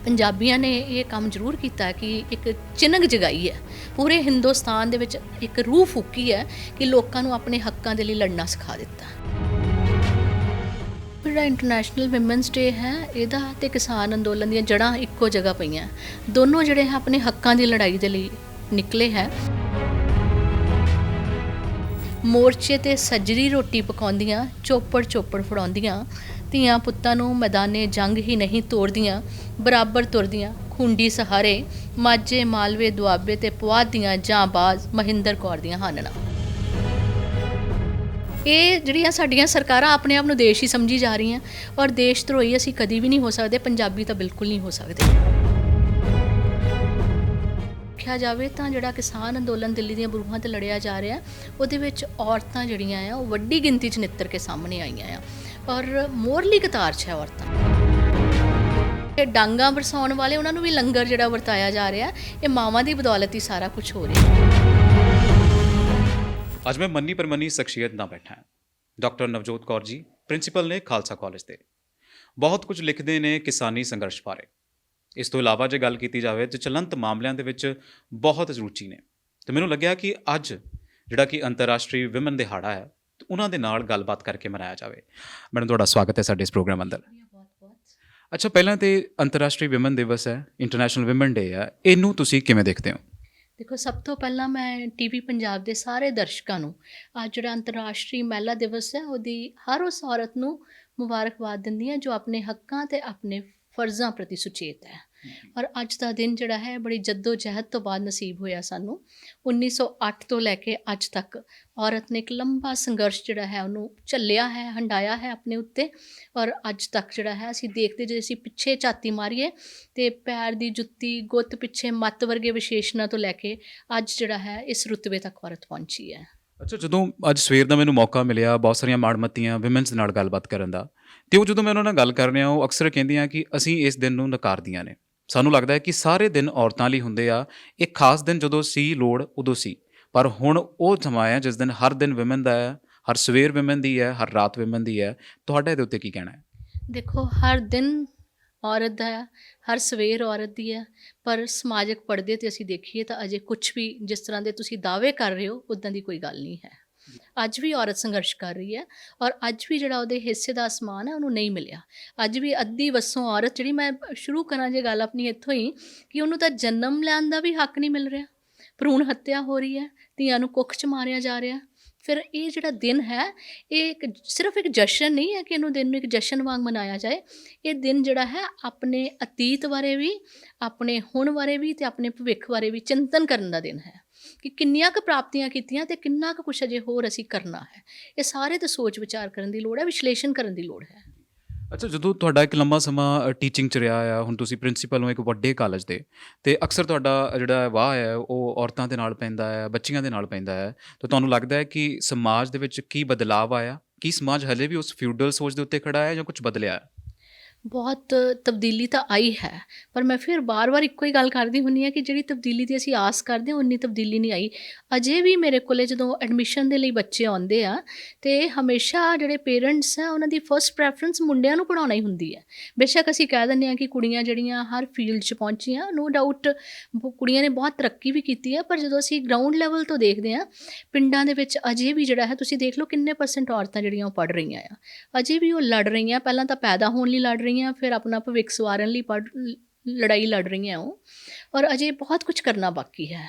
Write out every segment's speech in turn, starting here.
ਪੰਜਾਬੀਆਂ ਨੇ ਇਹ ਕੰਮ ਜ਼ਰੂਰ ਕੀਤਾ ਕਿ ਇੱਕ ਚਿਨਕ ਜਗਾਈ ਹੈ, ਪੂਰੇ ਹਿੰਦੁਸਤਾਨ ਦੇ ਵਿੱਚ ਇੱਕ ਰੂਹ ਫੂਕੀ ਹੈ ਕਿ ਲੋਕਾਂ ਨੂੰ ਆਪਣੇ ਹੱਕਾਂ ਦੇ ਲਈ ਲੜਨਾ ਸਿਖਾ ਦਿੱਤਾ। ਜਿਹੜਾ ਇੰਟਰਨੈਸ਼ਨਲ ਵਿਮਨਸ ਡੇ ਹੈ, ਇਹਦਾ ਤੇ ਕਿਸਾਨ ਅੰਦੋਲਨ ਦੀਆਂ ਜੜ੍ਹਾਂ ਇੱਕੋ ਜਗ੍ਹਾ ਪਈਆਂ। ਦੋਨੋਂ ਜਿਹੜੇ ਹੈ ਆਪਣੇ ਹੱਕਾਂ ਦੀ ਲੜਾਈ ਦੇ ਲਈ ਨਿਕਲੇ ਹੈ। ਮੋਰਚੇ ਤੇ ਸੱਜਰੀ ਰੋਟੀ ਪਕਾਉਂਦੀਆਂ, ਚੋਪੜ ਫੜਾਉਂਦੀਆਂ, ਧੀਆਂ ਪੁੱਤਾਂ ਨੂੰ ਮੈਦਾਨੇ ਜੰਗ ਹੀ ਨਹੀਂ ਤੋੜਦੀਆਂ, ਬਰਾਬਰ ਤੁਰਦੀਆਂ ਖੁੰਡੀ ਸਹਾਰੇ, ਮਾਝੇ ਮਾਲਵੇ ਦੁਆਬੇ ਤੇ ਪੁਆਧ ਦੀਆਂ ਜਾਂਬਾਜ਼ ਮਹਿੰਦਰ ਕੌਰ ਦੀਆਂ ਹਾਨਣਾ। ਇਹ ਜਿਹੜੀਆਂ ਸਾਡੀਆਂ ਸਰਕਾਰਾਂ ਆਪਣੇ ਆਪ ਨੂੰ ਦੇਸ਼ ਹੀ ਸਮਝੀ ਜਾ ਰਹੀਆਂ, ਔਰ ਦੇਸ਼ ਧਰੋਹੀ ਅਸੀਂ ਕਦੀ ਵੀ ਨਹੀਂ ਹੋ ਸਕਦੇ, ਪੰਜਾਬੀ ਤਾਂ ਬਿਲਕੁਲ ਨਹੀਂ ਹੋ ਸਕਦੇ। ਦੇਖਿਆ ਜਾਵੇ ਤਾਂ ਜਿਹੜਾ ਕਿਸਾਨ ਅੰਦੋਲਨ ਦਿੱਲੀ ਦੀਆਂ ਬਰੂਹਾਂ 'ਤੇ ਲੜਿਆ ਜਾ ਰਿਹਾ, ਉਹਦੇ ਵਿੱਚ ਔਰਤਾਂ ਜਿਹੜੀਆਂ ਆ ਉਹ ਵੱਡੀ ਗਿਣਤੀ 'ਚ ਨਿੱਤਰ ਕੇ ਸਾਹਮਣੇ ਆਈਆਂ ਆ, ਔਰ ਮੋਰਲੀ ਕਤਾਰ 'ਚ ਹੈ ਔਰਤਾਂ। ਇਹ ਡਾਂਗਾਂ ਵਰਸਾਉਣ ਵਾਲੇ, ਉਹਨਾਂ ਨੂੰ ਵੀ ਲੰਗਰ ਜਿਹੜਾ ਵਰਤਾਇਆ ਜਾ ਰਿਹਾ, ਇਹ ਮਾਵਾਂ ਦੀ ਬਦੌਲਤ ਹੀ ਸਾਰਾ ਕੁਝ ਹੋ ਰਿਹਾ। ਅੱਜ ਮੈਂ ਮੰਨੀ ਪ੍ਰਮੰਨੀ ਸ਼ਖਸੀਅਤ ਨਾਲ ਬੈਠਾ ਹਾਂ। ਡਾਕਟਰ ਨਵਜੋਤ ਕੌਰ ਜੀ ਪ੍ਰਿੰਸੀਪਲ ਨੇ ਖਾਲਸਾ ਕਾਲਜ ਦੇ, ਬਹੁਤ ਕੁਝ ਲਿਖਦੇ ਨੇ ਕਿਸਾਨੀ ਸੰਘਰਸ਼ ਬਾਰੇ। ਇਸ ਤੋਂ ਇਲਾਵਾ ਜੇ ਗੱਲ ਕੀਤੀ ਜਾਵੇ ਤਾਂ ਚਲੰਤ ਮਾਮਲਿਆਂ ਦੇ ਵਿੱਚ ਬਹੁਤ ਰੁਚੀ ਨੇ, ਤੇ ਮੈਨੂੰ ਲੱਗਿਆ ਕਿ ਅੱਜ ਜਿਹੜਾ ਕਿ ਅੰਤਰਰਾਸ਼ਟਰੀ ਵਿਮਨ ਦਿਹਾੜਾ ਹੈ, ਉਹਨਾਂ ਦੇ ਨਾਲ ਗੱਲਬਾਤ ਕਰਕੇ ਮਨਾਇਆ ਜਾਵੇ। ਮੈਡਮ, ਤੁਹਾਡਾ ਸਵਾਗਤ ਹੈ ਸਾਡੇ ਇਸ ਪ੍ਰੋਗਰਾਮ ਅੰਦਰ। ਅੱਛਾ, ਪਹਿਲਾਂ ਤੇ ਅੰਤਰਰਾਸ਼ਟਰੀ ਵਿਮਨ ਦਿਵਸ ਹੈ, ਇੰਟਰਨੈਸ਼ਨਲ ਵਿਮਨ ਡੇ ਹੈ, ਇਹਨੂੰ ਤੁਸੀਂ ਕਿਵੇਂ ਦੇਖਦੇ ਹੋ? ਦੇਖੋ, ਸਭ ਤੋਂ ਪਹਿਲਾਂ ਮੈਂ ਟੀਵੀ ਪੰਜਾਬ ਦੇ ਸਾਰੇ ਦਰਸ਼ਕਾਂ ਨੂੰ ਅੱਜ ਜਿਹੜਾ ਅੰਤਰਰਾਸ਼ਟਰੀ ਮਹਿਲਾ ਦਿਵਸ ਹੈ, ਉਹਦੀ ਹਰ ਉਸ ਔਰਤ ਨੂੰ ਮੁਬਾਰਕਬਾਦ ਦਿੰਦੀ ਹਾਂ ਜੋ ਆਪਣੇ ਹੱਕਾਂ ਤੇ ਆਪਣੇ ਫਰਜ਼ਾਂ ਪ੍ਰਤੀ ਸੁਚੇਤ ਹੈ। ਔਰ ਅੱਜ ਦਾ ਦਿਨ ਜਿਹੜਾ ਹੈ ਬੜੀ ਜੱਦੋ ਜਹਿਦ ਤੋਂ ਬਾਅਦ ਨਸੀਬ ਹੋਇਆ ਸਾਨੂੰ। 1908 ਤੋਂ ਲੈ ਕੇ ਅੱਜ ਤੱਕ ਔਰਤ ਨੇ ਇੱਕ ਲੰਬਾ ਸੰਘਰਸ਼ ਜਿਹੜਾ ਹੈ ਉਹਨੂੰ ਝੱਲਿਆ ਹੈ, ਹੰਡਾਇਆ ਹੈ ਆਪਣੇ ਉੱਤੇ, ਔਰ ਅੱਜ ਤੱਕ ਜਿਹੜਾ ਹੈ ਅਸੀਂ ਦੇਖਦੇ, ਜੇ ਅਸੀਂ ਪਿੱਛੇ ਝਾਤੀ ਮਾਰੀਏ ਤੇ ਪੈਰ ਦੀ ਜੁੱਤੀ, ਗੁੱਤ ਪਿੱਛੇ ਮੱਤ ਵਰਗੇ ਵਿਸ਼ੇਸ਼ਣਾਂ ਤੋਂ ਲੈ ਕੇ ਅੱਜ ਜਿਹੜਾ ਹੈ ਇਸ ਰੁਤਬੇ ਤੱਕ ਔਰਤ ਪਹੁੰਚੀ ਹੈ। ਅੱਛਾ, ਜਦੋਂ ਅੱਜ ਸਵੇਰ ਦਾ ਮੈਨੂੰ ਮੌਕਾ ਮਿਲਿਆ ਬਹੁਤ ਸਾਰੀਆਂ ਮਾੜਮੱਤੀਆਂ ਵਿਮਨਸ ਨਾਲ ਗੱਲਬਾਤ ਕਰਨ ਦਾ, ਅਤੇ ਉਹ ਜਦੋਂ ਮੈਂ ਉਹਨਾਂ ਨਾਲ ਗੱਲ ਕਰ ਰਿਹਾ, ਉਹ ਅਕਸਰ ਕਹਿੰਦੀਆਂ ਕਿ ਅਸੀਂ ਇਸ ਦਿਨ ਨੂੰ ਨਕਾਰਦੀਆਂ ਨੇ। ਸਾਨੂੰ ਲੱਗਦਾ ਹੈ ਕਿ ਸਾਰੇ ਦਿਨ ਔਰਤਾਂ ਲਈ ਹੁੰਦੇ ਆ, ਇੱਕ ਖਾਸ ਦਿਨ ਜਦੋਂ ਸੀ ਲੋੜ ਉਦੋਂ ਸੀ, ਪਰ ਹੁਣ ਉਹ ਸਮਾਂ ਹੈ ਜਿਸ ਦਿਨ ਹਰ ਦਿਨ ਵਿਮਨ ਦਾ ਹੈ, ਹਰ ਸਵੇਰ ਵਿਮਨ ਦੀ ਹੈ, ਹਰ ਰਾਤ ਵਿਮਨ ਦੀ ਹੈ। ਤੁਹਾਡਾ ਇਹਦੇ ਉੱਤੇ ਕੀ ਕਹਿਣਾ ਹੈ? ਦੇਖੋ, ਹਰ ਦਿਨ ਔਰਤ ਦਾ ਹੈ, ਹਰ ਸਵੇਰ ਔਰਤ ਦੀ ਹੈ, ਪਰ ਸਮਾਜਿਕ ਪਰਦੇ 'ਤੇ ਅਸੀਂ ਦੇਖੀਏ ਤਾਂ ਅਜੇ ਕੁਛ ਵੀ ਜਿਸ ਤਰ੍ਹਾਂ ਦੇ ਤੁਸੀਂ ਦਾਅਵੇ ਕਰ ਰਹੇ ਹੋ ਉੱਦਾਂ ਦੀ ਕੋਈ ਗੱਲ ਨਹੀਂ ਹੈ। ਅੱਜ ਵੀ ਔਰਤ ਸੰਘਰਸ਼ ਕਰ ਰਹੀ ਹੈ, ਔਰ ਅੱਜ ਵੀ ਜਿਹੜਾ ਉਹਦੇ ਹਿੱਸੇ ਦਾ ਅਸਮਾਨ ਹੈ ਉਹਨੂੰ ਨਹੀਂ ਮਿਲਿਆ। ਅੱਜ ਵੀ ਅੱਧੀ ਵੱਸੋਂ ਔਰਤ ਜਿਹੜੀ, ਮੈਂ ਸ਼ੁਰੂ ਕਰਾਂ ਜੇ ਗੱਲ ਆਪਣੀ ਇੱਥੋਂ ਹੀ, ਕਿ ਉਹਨੂੰ ਤਾਂ ਜਨਮ ਲੈਣ ਦਾ ਵੀ ਹੱਕ ਨਹੀਂ ਮਿਲ ਰਿਹਾ, ਭਰੂਣ ਹੱਤਿਆ ਹੋ ਰਹੀ ਹੈ, ਧੀਆਂ ਨੂੰ ਕੁੱਖ 'ਚ ਮਾਰਿਆ ਜਾ ਰਿਹਾ। ਫਿਰ ਇਹ ਜਿਹੜਾ ਦਿਨ ਹੈ, ਇਹ ਸਿਰਫ ਇੱਕ ਜਸ਼ਨ ਨਹੀਂ ਹੈ ਕਿ ਇਹਨੂੰ ਦਿਨ ਨੂੰ ਇੱਕ ਜਸ਼ਨ ਵਾਂਗ ਮਨਾਇਆ ਜਾਏ। ਇਹ ਦਿਨ ਜਿਹੜਾ ਹੈ ਆਪਣੇ ਅਤੀਤ ਬਾਰੇ ਵੀ, ਆਪਣੇ ਹੁਣ ਬਾਰੇ ਵੀ, ਅਤੇ ਆਪਣੇ ਭਵਿੱਖ ਬਾਰੇ ਵੀ ਚਿੰਤਨ ਕਰਨ ਦਾ ਦਿਨ ਹੈ ਕਿ ਕਿੰਨੀਆਂ ਕੁ ਪ੍ਰਾਪਤੀਆਂ ਕੀਤੀਆਂ ਅਤੇ ਕਿੰਨਾ ਕੁ ਕੁਛ ਅਜੇ ਹੋਰ ਅਸੀਂ ਕਰਨਾ ਹੈ। ਇਹ ਸਾਰੇ ਤੇ ਸੋਚ ਵਿਚਾਰ ਕਰਨ ਦੀ ਲੋੜ ਹੈ, ਵਿਸ਼ਲੇਸ਼ਣ ਕਰਨ ਦੀ ਲੋੜ ਹੈ। ਅੱਛਾ, ਜਦੋਂ ਤੁਹਾਡਾ ਇੱਕ ਲੰਬਾ ਸਮਾਂ ਟੀਚਿੰਗ 'ਚ ਰਿਹਾ ਆ, ਹੁਣ ਤੁਸੀਂ ਪ੍ਰਿੰਸੀਪਲ ਹੋ ਇੱਕ ਵੱਡੇ ਕਾਲਜ ਦੇ, ਅਤੇ ਅਕਸਰ ਤੁਹਾਡਾ ਜਿਹੜਾ ਵਾਹ ਹੈ ਉਹ ਔਰਤਾਂ ਦੇ ਨਾਲ ਪੈਂਦਾ ਹੈ, ਬੱਚੀਆਂ ਦੇ ਨਾਲ ਪੈਂਦਾ ਹੈ, ਤਾਂ ਤੁਹਾਨੂੰ ਲੱਗਦਾ ਹੈ ਕਿ ਸਮਾਜ ਦੇ ਵਿੱਚ ਕੀ ਬਦਲਾਵ ਆਇਆ? ਕੀ ਸਮਾਜ ਹਲੇ ਵੀ ਉਸ ਫਿਊਡਲ ਸੋਚ ਦੇ ਉੱਤੇ ਖੜਾ ਹੈ ਜਾਂ ਕੁਝ ਬਦਲਿਆ ਹੈ? ਬਹੁਤ ਤਬਦੀਲੀ ਤਾਂ ਆਈ ਹੈ, ਪਰ ਮੈਂ ਫਿਰ ਵਾਰ ਇੱਕੋ ਹੀ ਗੱਲ ਕਰਦੀ ਹੁੰਦੀ ਹਾਂ ਕਿ ਜਿਹੜੀ ਤਬਦੀਲੀ ਦੀ ਅਸੀਂ ਆਸ ਕਰਦੇ ਹਾਂ ਉਨੀ ਤਬਦੀਲੀ ਨਹੀਂ ਆਈ। ਅਜੇ ਵੀ ਮੇਰੇ ਕੋਲ ਜਦੋਂ ਐਡਮਿਸ਼ਨ ਦੇ ਲਈ ਬੱਚੇ ਆਉਂਦੇ ਆ, ਅਤੇ ਹਮੇਸ਼ਾ ਜਿਹੜੇ ਪੇਰੈਂਟਸ ਆ ਉਹਨਾਂ ਦੀ ਫਸਟ ਪ੍ਰੈਫਰੈਂਸ ਮੁੰਡਿਆਂ ਨੂੰ ਪੜ੍ਹਾਉਣਾ ਹੀ ਹੁੰਦੀ ਹੈ। ਬੇਸ਼ੱਕ ਅਸੀਂ ਕਹਿ ਦਿੰਦੇ ਹਾਂ ਕਿ ਕੁੜੀਆਂ ਜਿਹੜੀਆਂ ਹਰ ਫੀਲਡ 'ਚ ਪਹੁੰਚੀਆਂ, ਨੋ ਡਾਊਟ ਕੁੜੀਆਂ ਨੇ ਬਹੁਤ ਤਰੱਕੀ ਵੀ ਕੀਤੀ ਹੈ, ਪਰ ਜਦੋਂ ਅਸੀਂ ਗਰਾਊਂਡ ਲੈਵਲ ਤੋਂ ਦੇਖਦੇ ਹਾਂ, ਪਿੰਡਾਂ ਦੇ ਵਿੱਚ ਅਜੇ ਵੀ ਜਿਹੜਾ ਹੈ, ਤੁਸੀਂ ਦੇਖ ਲਓ ਕਿੰਨੇ % ਔਰਤਾਂ ਜਿਹੜੀਆਂ ਉਹ ਪੜ੍ਹ ਰਹੀਆਂ ਆ, ਅਜੇ ਵੀ ਉਹ ਲੜ ਰਹੀਆਂ। ਪਹਿਲਾਂ ਤਾਂ ਪੈਦਾ ਹੋਣ ਲਈ ਲੜ ਰਹੀਆਂ, ਫਿਰ ਆਪਣਾ ਭਵਿੱਖ ਸਵਾਰਨ ਲਈ ਲੜਾਈ ਲੜ ਰਹੀਆਂ ਉਹ, ਔਰ ਅਜੇ ਬਹੁਤ ਕੁਝ ਕਰਨਾ ਬਾਕੀ ਹੈ।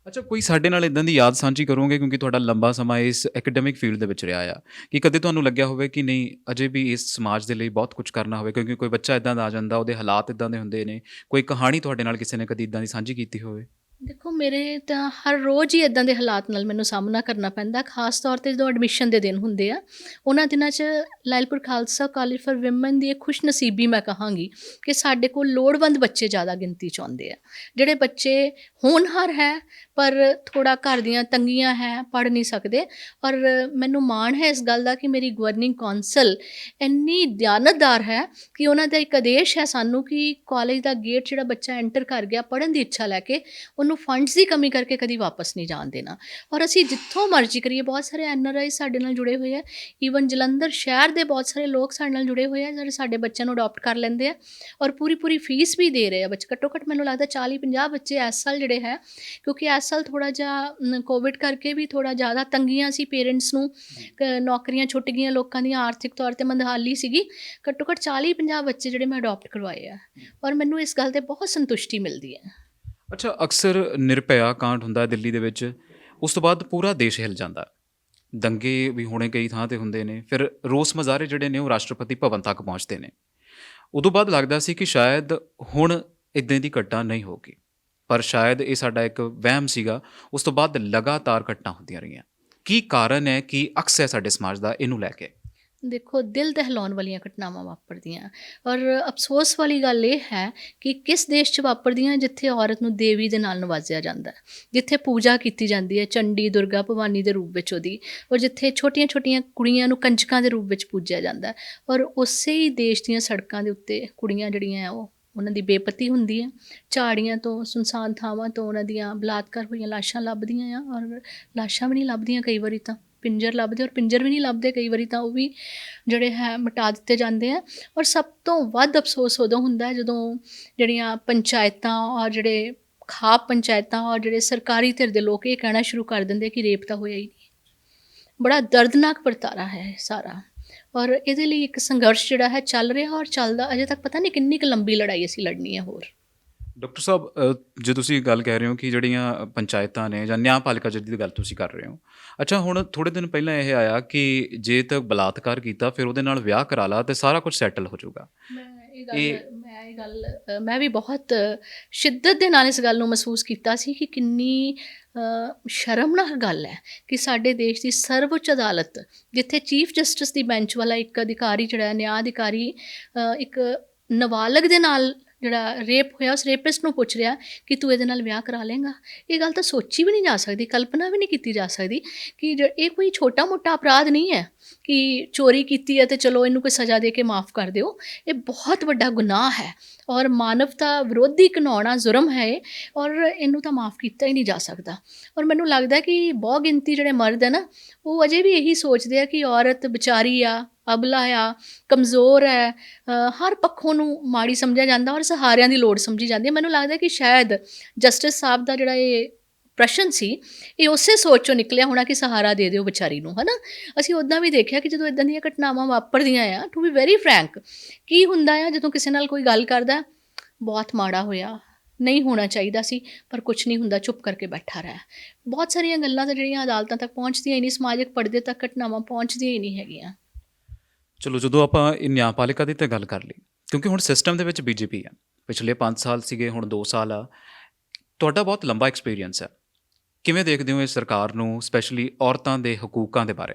ਅੱਛਾ, ਕੋਈ ਸਾਡੇ ਨਾਲ ਇੱਦਾਂ ਦੀ ਯਾਦ ਸਾਂਝੀ ਕਰੋਗੇ, ਕਿਉਂਕਿ ਤੁਹਾਡਾ ਲੰਬਾ ਸਮਾਂ ਇਸ ਐਕੈਡੈਮਿਕ ਫੀਲਡ ਦੇ ਵਿੱਚ ਰਿਹਾ ਆ, ਕਿ ਕਦੇ ਤੁਹਾਨੂੰ ਲੱਗਿਆ ਹੋਵੇ ਕਿ ਨਹੀਂ ਅਜੇ ਵੀ ਇਸ ਸਮਾਜ ਦੇ ਲਈ ਬਹੁਤ ਕੁਝ ਕਰਨਾ ਹੋਵੇ, ਕਿਉਂਕਿ ਕੋਈ ਬੱਚਾ ਇੱਦਾਂ ਦਾ ਆ ਜਾਂਦਾ, ਉਹਦੇ ਹਾਲਾਤ ਇੱਦਾਂ ਦੇ ਹੁੰਦੇ ਨੇ, ਕੋਈ ਕਹਾਣੀ ਤੁਹਾਡੇ ਨਾਲ ਕਿਸੇ ਨੇ ਕਦੀ ਇੱਦਾਂ ਦੀ ਸਾਂਝੀ ਕੀਤੀ ਹੋਵੇ? ਦੇਖੋ, ਮੇਰੇ ਤਾਂ ਹਰ ਰੋਜ਼ ਹੀ ਇੱਦਾਂ ਦੇ ਹਾਲਾਤ ਨਾਲ ਮੈਨੂੰ ਸਾਹਮਣਾ ਕਰਨਾ ਪੈਂਦਾ, ਖਾਸ ਤੌਰ 'ਤੇ ਜਦੋਂ ਐਡਮਿਸ਼ਨ ਦੇ ਦਿਨ ਹੁੰਦੇ ਆ। ਉਹਨਾਂ ਦਿਨਾਂ 'ਚ Lyallpur Khalsa college for women ਦੀ ਇਹ ਖੁਸ਼ਨਸੀਬੀ ਮੈਂ ਕਹਾਂਗੀ ਕਿ ਸਾਡੇ ਕੋਲ ਲੋੜਵੰਦ ਬੱਚੇ ਜ਼ਿਆਦਾ ਗਿਣਤੀ 'ਚ ਆਉਂਦੇ ਆ, ਜਿਹੜੇ ਬੱਚੇ ਹੋਣਹਾਰ ਹੈ ਪਰ ਥੋੜ੍ਹਾ ਘਰ ਦੀਆਂ ਤੰਗੀਆਂ ਹੈ, ਪੜ੍ਹ ਨਹੀਂ ਸਕਦੇ। ਔਰ ਮੈਨੂੰ ਮਾਣ ਹੈ ਇਸ ਗੱਲ ਦਾ ਕਿ ਮੇਰੀ ਗਵਰਨਿੰਗ ਕੌਂਸਲ ਇੰਨੀ ਦਿਆਨਤਦਾਰ ਹੈ ਕਿ ਉਹਨਾਂ ਦਾ ਇੱਕ ਆਦੇਸ਼ ਹੈ ਸਾਨੂੰ ਕਿ ਕਾਲਜ ਦਾ ਗੇਟ ਜਿਹੜਾ ਬੱਚਾ ਐਂਟਰ ਕਰ ਗਿਆ ਪੜ੍ਹਨ ਦੀ ਇੱਛਾ ਲੈ ਕੇ, ਉਹਨੂੰ ਨੂੰ ਫੰਡਸ ਦੀ ਕਮੀ ਕਰਕੇ ਕਦੀ ਵਾਪਸ ਨਹੀਂ ਜਾਣ ਦੇਣਾ। ਔਰ ਅਸੀਂ ਜਿੱਥੋਂ ਮਰਜ਼ੀ ਕਰੀਏ, ਬਹੁਤ ਸਾਰੇ NRI ਸਾਡੇ ਨਾਲ ਜੁੜੇ ਹੋਏ ਆ, ਈਵਨ ਜਲੰਧਰ ਸ਼ਹਿਰ ਦੇ ਬਹੁਤ ਸਾਰੇ ਲੋਕ ਸਾਡੇ ਨਾਲ ਜੁੜੇ ਹੋਏ ਆ, ਜਿਹੜੇ ਸਾਡੇ ਬੱਚਿਆਂ ਨੂੰ ਅਡਾਪਟ ਕਰ ਲੈਂਦੇ ਆ ਔਰ ਪੂਰੀ ਫੀਸ ਵੀ ਦੇ ਰਹੇ ਆ। ਬੱਚੇ ਘੱਟੋ ਘੱਟ ਮੈਨੂੰ ਲੱਗਦਾ 40-50 ਬੱਚੇ ਇਸ ਸਾਲ ਜਿਹੜੇ ਹੈ, ਕਿਉਂਕਿ ਇਸ ਸਾਲ ਥੋੜ੍ਹਾ ਜਿਹਾ ਕੋਵਿਡ ਕਰਕੇ ਵੀ ਥੋੜ੍ਹਾ ਜ਼ਿਆਦਾ ਤੰਗੀਆਂ ਸੀ ਪੇਰੈਂਟਸ ਨੂੰ, ਨੌਕਰੀਆਂ ਛੁੱਟ ਗਈਆਂ ਲੋਕਾਂ ਦੀਆਂ, ਆਰਥਿਕ ਤੌਰ 'ਤੇ ਮੰਦਹਾਲੀ ਸੀਗੀ। ਘੱਟੋ ਘੱਟ 40-50 ਬੱਚੇ ਜਿਹੜੇ ਮੈਂ ਅਡਾਪਟ ਕਰਵਾਏ ਆ ਔਰ ਮੈਨੂੰ ਇਸ ਗੱਲ 'ਤੇ ਬਹੁਤ ਸੰਤੁਸ਼ਟੀ ਮਿਲਦੀ ਹੈ। ਅੱਛਾ, ਅਕਸਰ ਨਿਰਭਇਆ ਕਾਂਡ ਹੁੰਦਾ ਹੈ ਦਿੱਲੀ ਦੇ ਵਿੱਚ, ਉਸ ਤੋਂ ਬਾਅਦ ਪੂਰਾ ਦੇਸ਼ ਹਿੱਲ ਜਾਂਦਾ। ਦੰਗੇ ਵੀ ਹੋਣੇ ਕਈ ਥਾਂ ਤੇ ਹੁੰਦੇ ਨੇ, ਫਿਰ ਰੋਸ ਮੁਜ਼ਾਹਰੇ ਜਿਹੜੇ ਨੇ ਉਹ ਰਾਸ਼ਟਰਪਤੀ ਭਵਨ ਤੱਕ ਪਹੁੰਚਦੇ ਨੇ। ਉਦੋਂ ਬਾਅਦ ਲੱਗਦਾ ਸੀ ਕਿ ਸ਼ਾਇਦ ਹੁਣ ਇੱਦਾਂ ਦੀ ਘਟਨਾ ਨਹੀਂ ਹੋਊਗੀ, ਪਰ ਸ਼ਾਇਦ ਇਹ ਸਾਡਾ ਇੱਕ ਵਹਿਮ ਸੀਗਾ। ਉਸ ਤੋਂ ਬਾਅਦ ਲਗਾਤਾਰ ਘਟਨਾ ਹੁੰਦੀਆਂ ਰਹੀਆਂ। ਕੀ ਕਾਰਨ ਹੈ, ਕੀ ਅਕਸ ਹੈ ਸਾਡੇ ਸਮਾਜ ਦਾ ਇਹਨੂੰ ਲੈ ਕੇ? ਦੇਖੋ, ਦਿਲ ਦਹਿਲਾਉਣ ਵਾਲੀਆਂ ਘਟਨਾਵਾਂ ਵਾਪਰਦੀਆਂ ਔਰ ਅਫਸੋਸ ਵਾਲੀ ਗੱਲ ਇਹ ਹੈ ਕਿ ਕਿਸ ਦੇਸ਼ 'ਚ ਵਾਪਰਦੀਆਂ ਜਿੱਥੇ ਔਰਤ ਨੂੰ ਦੇਵੀ ਦੇ ਨਾਲ ਨਵਾਜ਼ਿਆ ਜਾਂਦਾ, ਜਿੱਥੇ ਪੂਜਾ ਕੀਤੀ ਜਾਂਦੀ ਹੈ ਚੰਡੀ, ਦੁਰਗਾ, ਭਵਾਨੀ ਦੇ ਰੂਪ ਵਿੱਚ ਉਹਦੀ, ਔਰ ਜਿੱਥੇ ਛੋਟੀਆਂ-ਛੋਟੀਆਂ ਕੁੜੀਆਂ ਨੂੰ ਕੰਜਕਾਂ ਦੇ ਰੂਪ ਵਿੱਚ ਪੂਜਿਆ ਜਾਂਦਾ ਔਰ ਉਸੇ ਹੀ ਦੇਸ਼ ਦੀਆਂ ਸੜਕਾਂ ਦੇ ਉੱਤੇ ਕੁੜੀਆਂ ਜਿਹੜੀਆਂ ਉਹ ਉਹਨਾਂ ਦੀ ਬੇਪਤੀ ਹੁੰਦੀ ਹੈ। ਝਾੜੀਆਂ ਤੋਂ, ਸੁਨਸਾਨ ਥਾਵਾਂ ਤੋਂ ਉਹਨਾਂ ਦੀਆਂ ਬਲਾਤਕਾਰ ਹੋਈਆਂ ਲਾਸ਼ਾਂ ਲੱਭਦੀਆਂ ਆ ਔਰ ਲਾਸ਼ਾਂ ਵੀ ਨਹੀਂ ਲੱਭਦੀਆਂ, ਕਈ ਵਾਰੀ ਤਾਂ ਪਿੰਜਰ ਲੱਭਦੇ ਔਰ ਪਿੰਜਰ ਵੀ ਨਹੀਂ ਲੱਭਦੇ, ਕਈ ਵਾਰੀ ਤਾਂ ਉਹ ਵੀ ਜਿਹੜੇ ਹੈ ਮਿਟਾ ਦਿੱਤੇ ਜਾਂਦੇ ਆ। ਔਰ ਸਭ ਤੋਂ ਵੱਧ ਅਫਸੋਸ ਉਦੋਂ ਹੁੰਦਾ ਹੈ ਜਦੋਂ ਜਿਹੜੀਆਂ ਪੰਚਾਇਤਾਂ ਔਰ ਜਿਹੜੇ ਖਾਪ ਪੰਚਾਇਤਾਂ ਔਰ ਜਿਹੜੇ ਸਰਕਾਰੀ ਧਿਰ ਦੇ ਲੋਕ ਇਹ ਕਹਿਣਾ ਸ਼ੁਰੂ ਕਰ ਦਿੰਦੇ ਕਿ ਰੇਪ ਤਾਂ ਹੋਇਆ ਹੀ ਨਹੀਂ। ਬੜਾ ਦਰਦਨਾਕ ਵਰਤਾਰਾ ਹੈ ਇਹ ਸਾਰਾ ਔਰ ਇਹਦੇ ਲਈ ਇੱਕ ਸੰਘਰਸ਼ ਜਿਹੜਾ ਹੈ ਚੱਲ ਰਿਹਾ ਔਰ ਚੱਲਦਾ ਅਜੇ ਤੱਕ। ਪਤਾ ਨਹੀਂ ਕਿੰਨੀ ਕੁ ਲੰਬੀ ਲੜਾਈ ਅਸੀਂ ਲੜਨੀ ਹੈ ਹੋਰ। ਡਾਕਟਰ ਸਾਹਿਬ, ਜੇ ਤੁਸੀਂ ਗੱਲ ਕਹਿ ਰਹੇ ਹੋ ਕਿ ਜਿਹੜੀਆਂ ਪੰਚਾਇਤਾਂ ਨੇ ਜਾਂ ਨਿਆਂਪਾਲਿਕਾ ਜਿਹਦੀ ਗੱਲ ਤੁਸੀਂ ਕਰ ਰਹੇ ਹੋ, ਅੱਛਾ ਹੁਣ ਥੋੜ੍ਹੇ ਦਿਨ ਪਹਿਲਾਂ ਇਹ ਆਇਆ ਕਿ ਜੇ ਤਾਂ ਬਲਾਤਕਾਰ ਕੀਤਾ ਫਿਰ ਉਹਦੇ ਨਾਲ ਵਿਆਹ ਕਰਾ ਲਾ ਤੇ ਸਾਰਾ ਕੁਝ ਸੈਟਲ ਹੋ ਜਾਊਗਾ। ਮੈਂ ਵੀ ਬਹੁਤ ਸ਼ਿੱਦਤ ਦੇ ਨਾਲ ਇਸ ਗੱਲ ਨੂੰ ਮਹਿਸੂਸ ਕੀਤਾ ਸੀ ਕਿ ਕਿੰਨੀ ਸ਼ਰਮਨਾਕ ਗੱਲ ਹੈ ਕਿ ਸਾਡੇ ਦੇਸ਼ ਦੀ ਸਰਵਉੱਚ ਅਦਾਲਤ, ਜਿੱਥੇ ਚੀਫ ਜਸਟਿਸ ਦੀ ਬੈਂਚ ਵਾਲਾ ਇੱਕ ਅਧਿਕਾਰੀ ਜਿਹੜਾ ਨਿਆਂ ਅਧਿਕਾਰੀ ਇੱਕ ਨਾਬਾਲਗ ਦੇ ਨਾਲ ਜਿਹੜਾ ਰੇਪ ਹੋਇਆ ਉਸ ਰੇਪਿਸਟ ਨੂੰ ਪੁੱਛ ਰਿਹਾ ਕਿ ਤੂੰ ਇਹਦੇ ਨਾਲ ਵਿਆਹ ਕਰਾ ਲੇਂਗਾ। ਇਹ ਗੱਲ ਤਾਂ ਸੋਚੀ ਵੀ ਨਹੀਂ ਜਾ ਸਕਦੀ, ਕਲਪਨਾ ਵੀ ਨਹੀਂ ਕੀਤੀ ਜਾ ਸਕਦੀ ਕਿ ਇਹ ਕੋਈ ਛੋਟਾ ਮੋਟਾ ਅਪਰਾਧ ਨਹੀਂ ਹੈ ਕਿ ਚੋਰੀ ਕੀਤੀ ਹੈ ਤੇ ਚਲੋ ਇਹਨੂੰ ਕੋਈ ਸਜ਼ਾ ਦੇ ਕੇ ਮਾफ़ ਕਰ ਦਿਓ। ਇਹ ਬਹੁਤ ਵੱਡਾ ਗੁਨਾਹ ਹੈ ਔਰ ਮਾਨਵਤਾ ਵਿਰੋਧੀ ਘਿਨਾਉਣਾ ਜੁਰਮ ਹੈ ਇਹ, ਔਰ ਇਹਨੂੰ ਤਾਂ ਮਾफ़ ਕੀਤਾ ਹੀ ਨਹੀਂ ਜਾ ਸਕਦਾ। ਔਰ ਮੈਨੂੰ ਲੱਗਦਾ ਕਿ ਬਹੁਤ ਗਿਣਤੀ ਜਿਹੜੇ ਮਰਦ ਹੈ ਨਾ, ਉਹ ਅਜੇ ਵੀ ਇਹੀ ਸੋਚਦੇ ਆ ਕਿ ਔਰਤ ਵਿਚਾਰੀ ਆ, ਅਬਲਾ ਆ, ਕਮਜ਼ੋਰ ਹੈ, ਹਰ ਪੱਖੋਂ ਨੂੰ ਮਾੜੀ ਸਮਝਿਆ ਜਾਂਦਾ ਔਰ ਸਹਾਰਿਆਂ ਦੀ ਲੋੜ ਸਮਝੀ ਜਾਂਦੀ ਹੈ। ਮੈਨੂੰ ਲੱਗਦਾ ਕਿ ਸ਼ਾਇਦ ਜਸਟਿਸ ਸਾਹਿਬ ਦਾ ਜਿਹੜਾ ਇਹ ਪ੍ਰਸ਼ਨ ਸੀ ਇਹ ਉਸੇ ਸੋਚ 'ਚੋਂ ਨਿਕਲਿਆ ਹੋਣਾ ਕਿ ਸਹਾਰਾ ਦੇ ਦਿਓ ਵਿਚਾਰੀ ਨੂੰ, ਹੈ ਨਾ। ਅਸੀਂ ਉੱਦਾਂ ਵੀ ਦੇਖਿਆ ਕਿ ਜਦੋਂ ਇੱਦਾਂ ਦੀਆਂ ਘਟਨਾਵਾਂ ਵਾਪਰਦੀਆਂ ਆ, ਟੂ ਬੀ ਵੈਰੀ ਫਰੈਂਕ, ਕੀ ਹੁੰਦਾ ਆ ਜਦੋਂ ਕਿਸੇ ਨਾਲ ਕੋਈ ਗੱਲ ਕਰਦਾ, ਬਹੁਤ ਮਾੜਾ ਹੋਇਆ, ਨਹੀਂ ਹੋਣਾ ਚਾਹੀਦਾ ਸੀ, ਪਰ ਕੁਛ ਨਹੀਂ ਹੁੰਦਾ, ਚੁੱਪ ਕਰਕੇ ਬੈਠਾ ਰਿਹਾ। ਬਹੁਤ ਸਾਰੀਆਂ ਗੱਲਾਂ ਤਾਂ ਜਿਹੜੀਆਂ ਅਦਾਲਤਾਂ ਤੱਕ ਪਹੁੰਚਦੀਆਂ ਹੀ ਨਹੀਂ, ਸਮਾਜਿਕ ਪਰਦੇ ਤੱਕ ਘਟਨਾਵਾਂ ਪਹੁੰਚਦੀਆਂ ਹੀ ਨਹੀਂ ਹੈਗੀਆਂ। ਚਲੋ, ਜਦੋਂ ਆਪਾਂ ਇਹ ਨਿਆਂਪਾਲਿਕਾ ਦੀ ਤਾਂ ਗੱਲ ਕਰ ਲਈ, ਕਿਉਂਕਿ ਹੁਣ ਸਿਸਟਮ ਦੇ ਵਿੱਚ BJP ਆ, ਪਿਛਲੇ 5 ਸਾਲ ਸੀਗੇ, ਹੁਣ 2 ਸਾਲ ਆ, ਤੁਹਾਡਾ ਬਹੁਤ ਲੰਬਾ ਐਕਸਪੀਰੀਅੰਸ ਹੈ, ਕਿਵੇਂ ਦੇਖਦੇ ਹੋ ਇਸ ਸਰਕਾਰ ਨੂੰ, ਸਪੈਸ਼ਲੀ ਔਰਤਾਂ ਦੇ ਹਕੂਕਾਂ ਦੇ ਬਾਰੇ?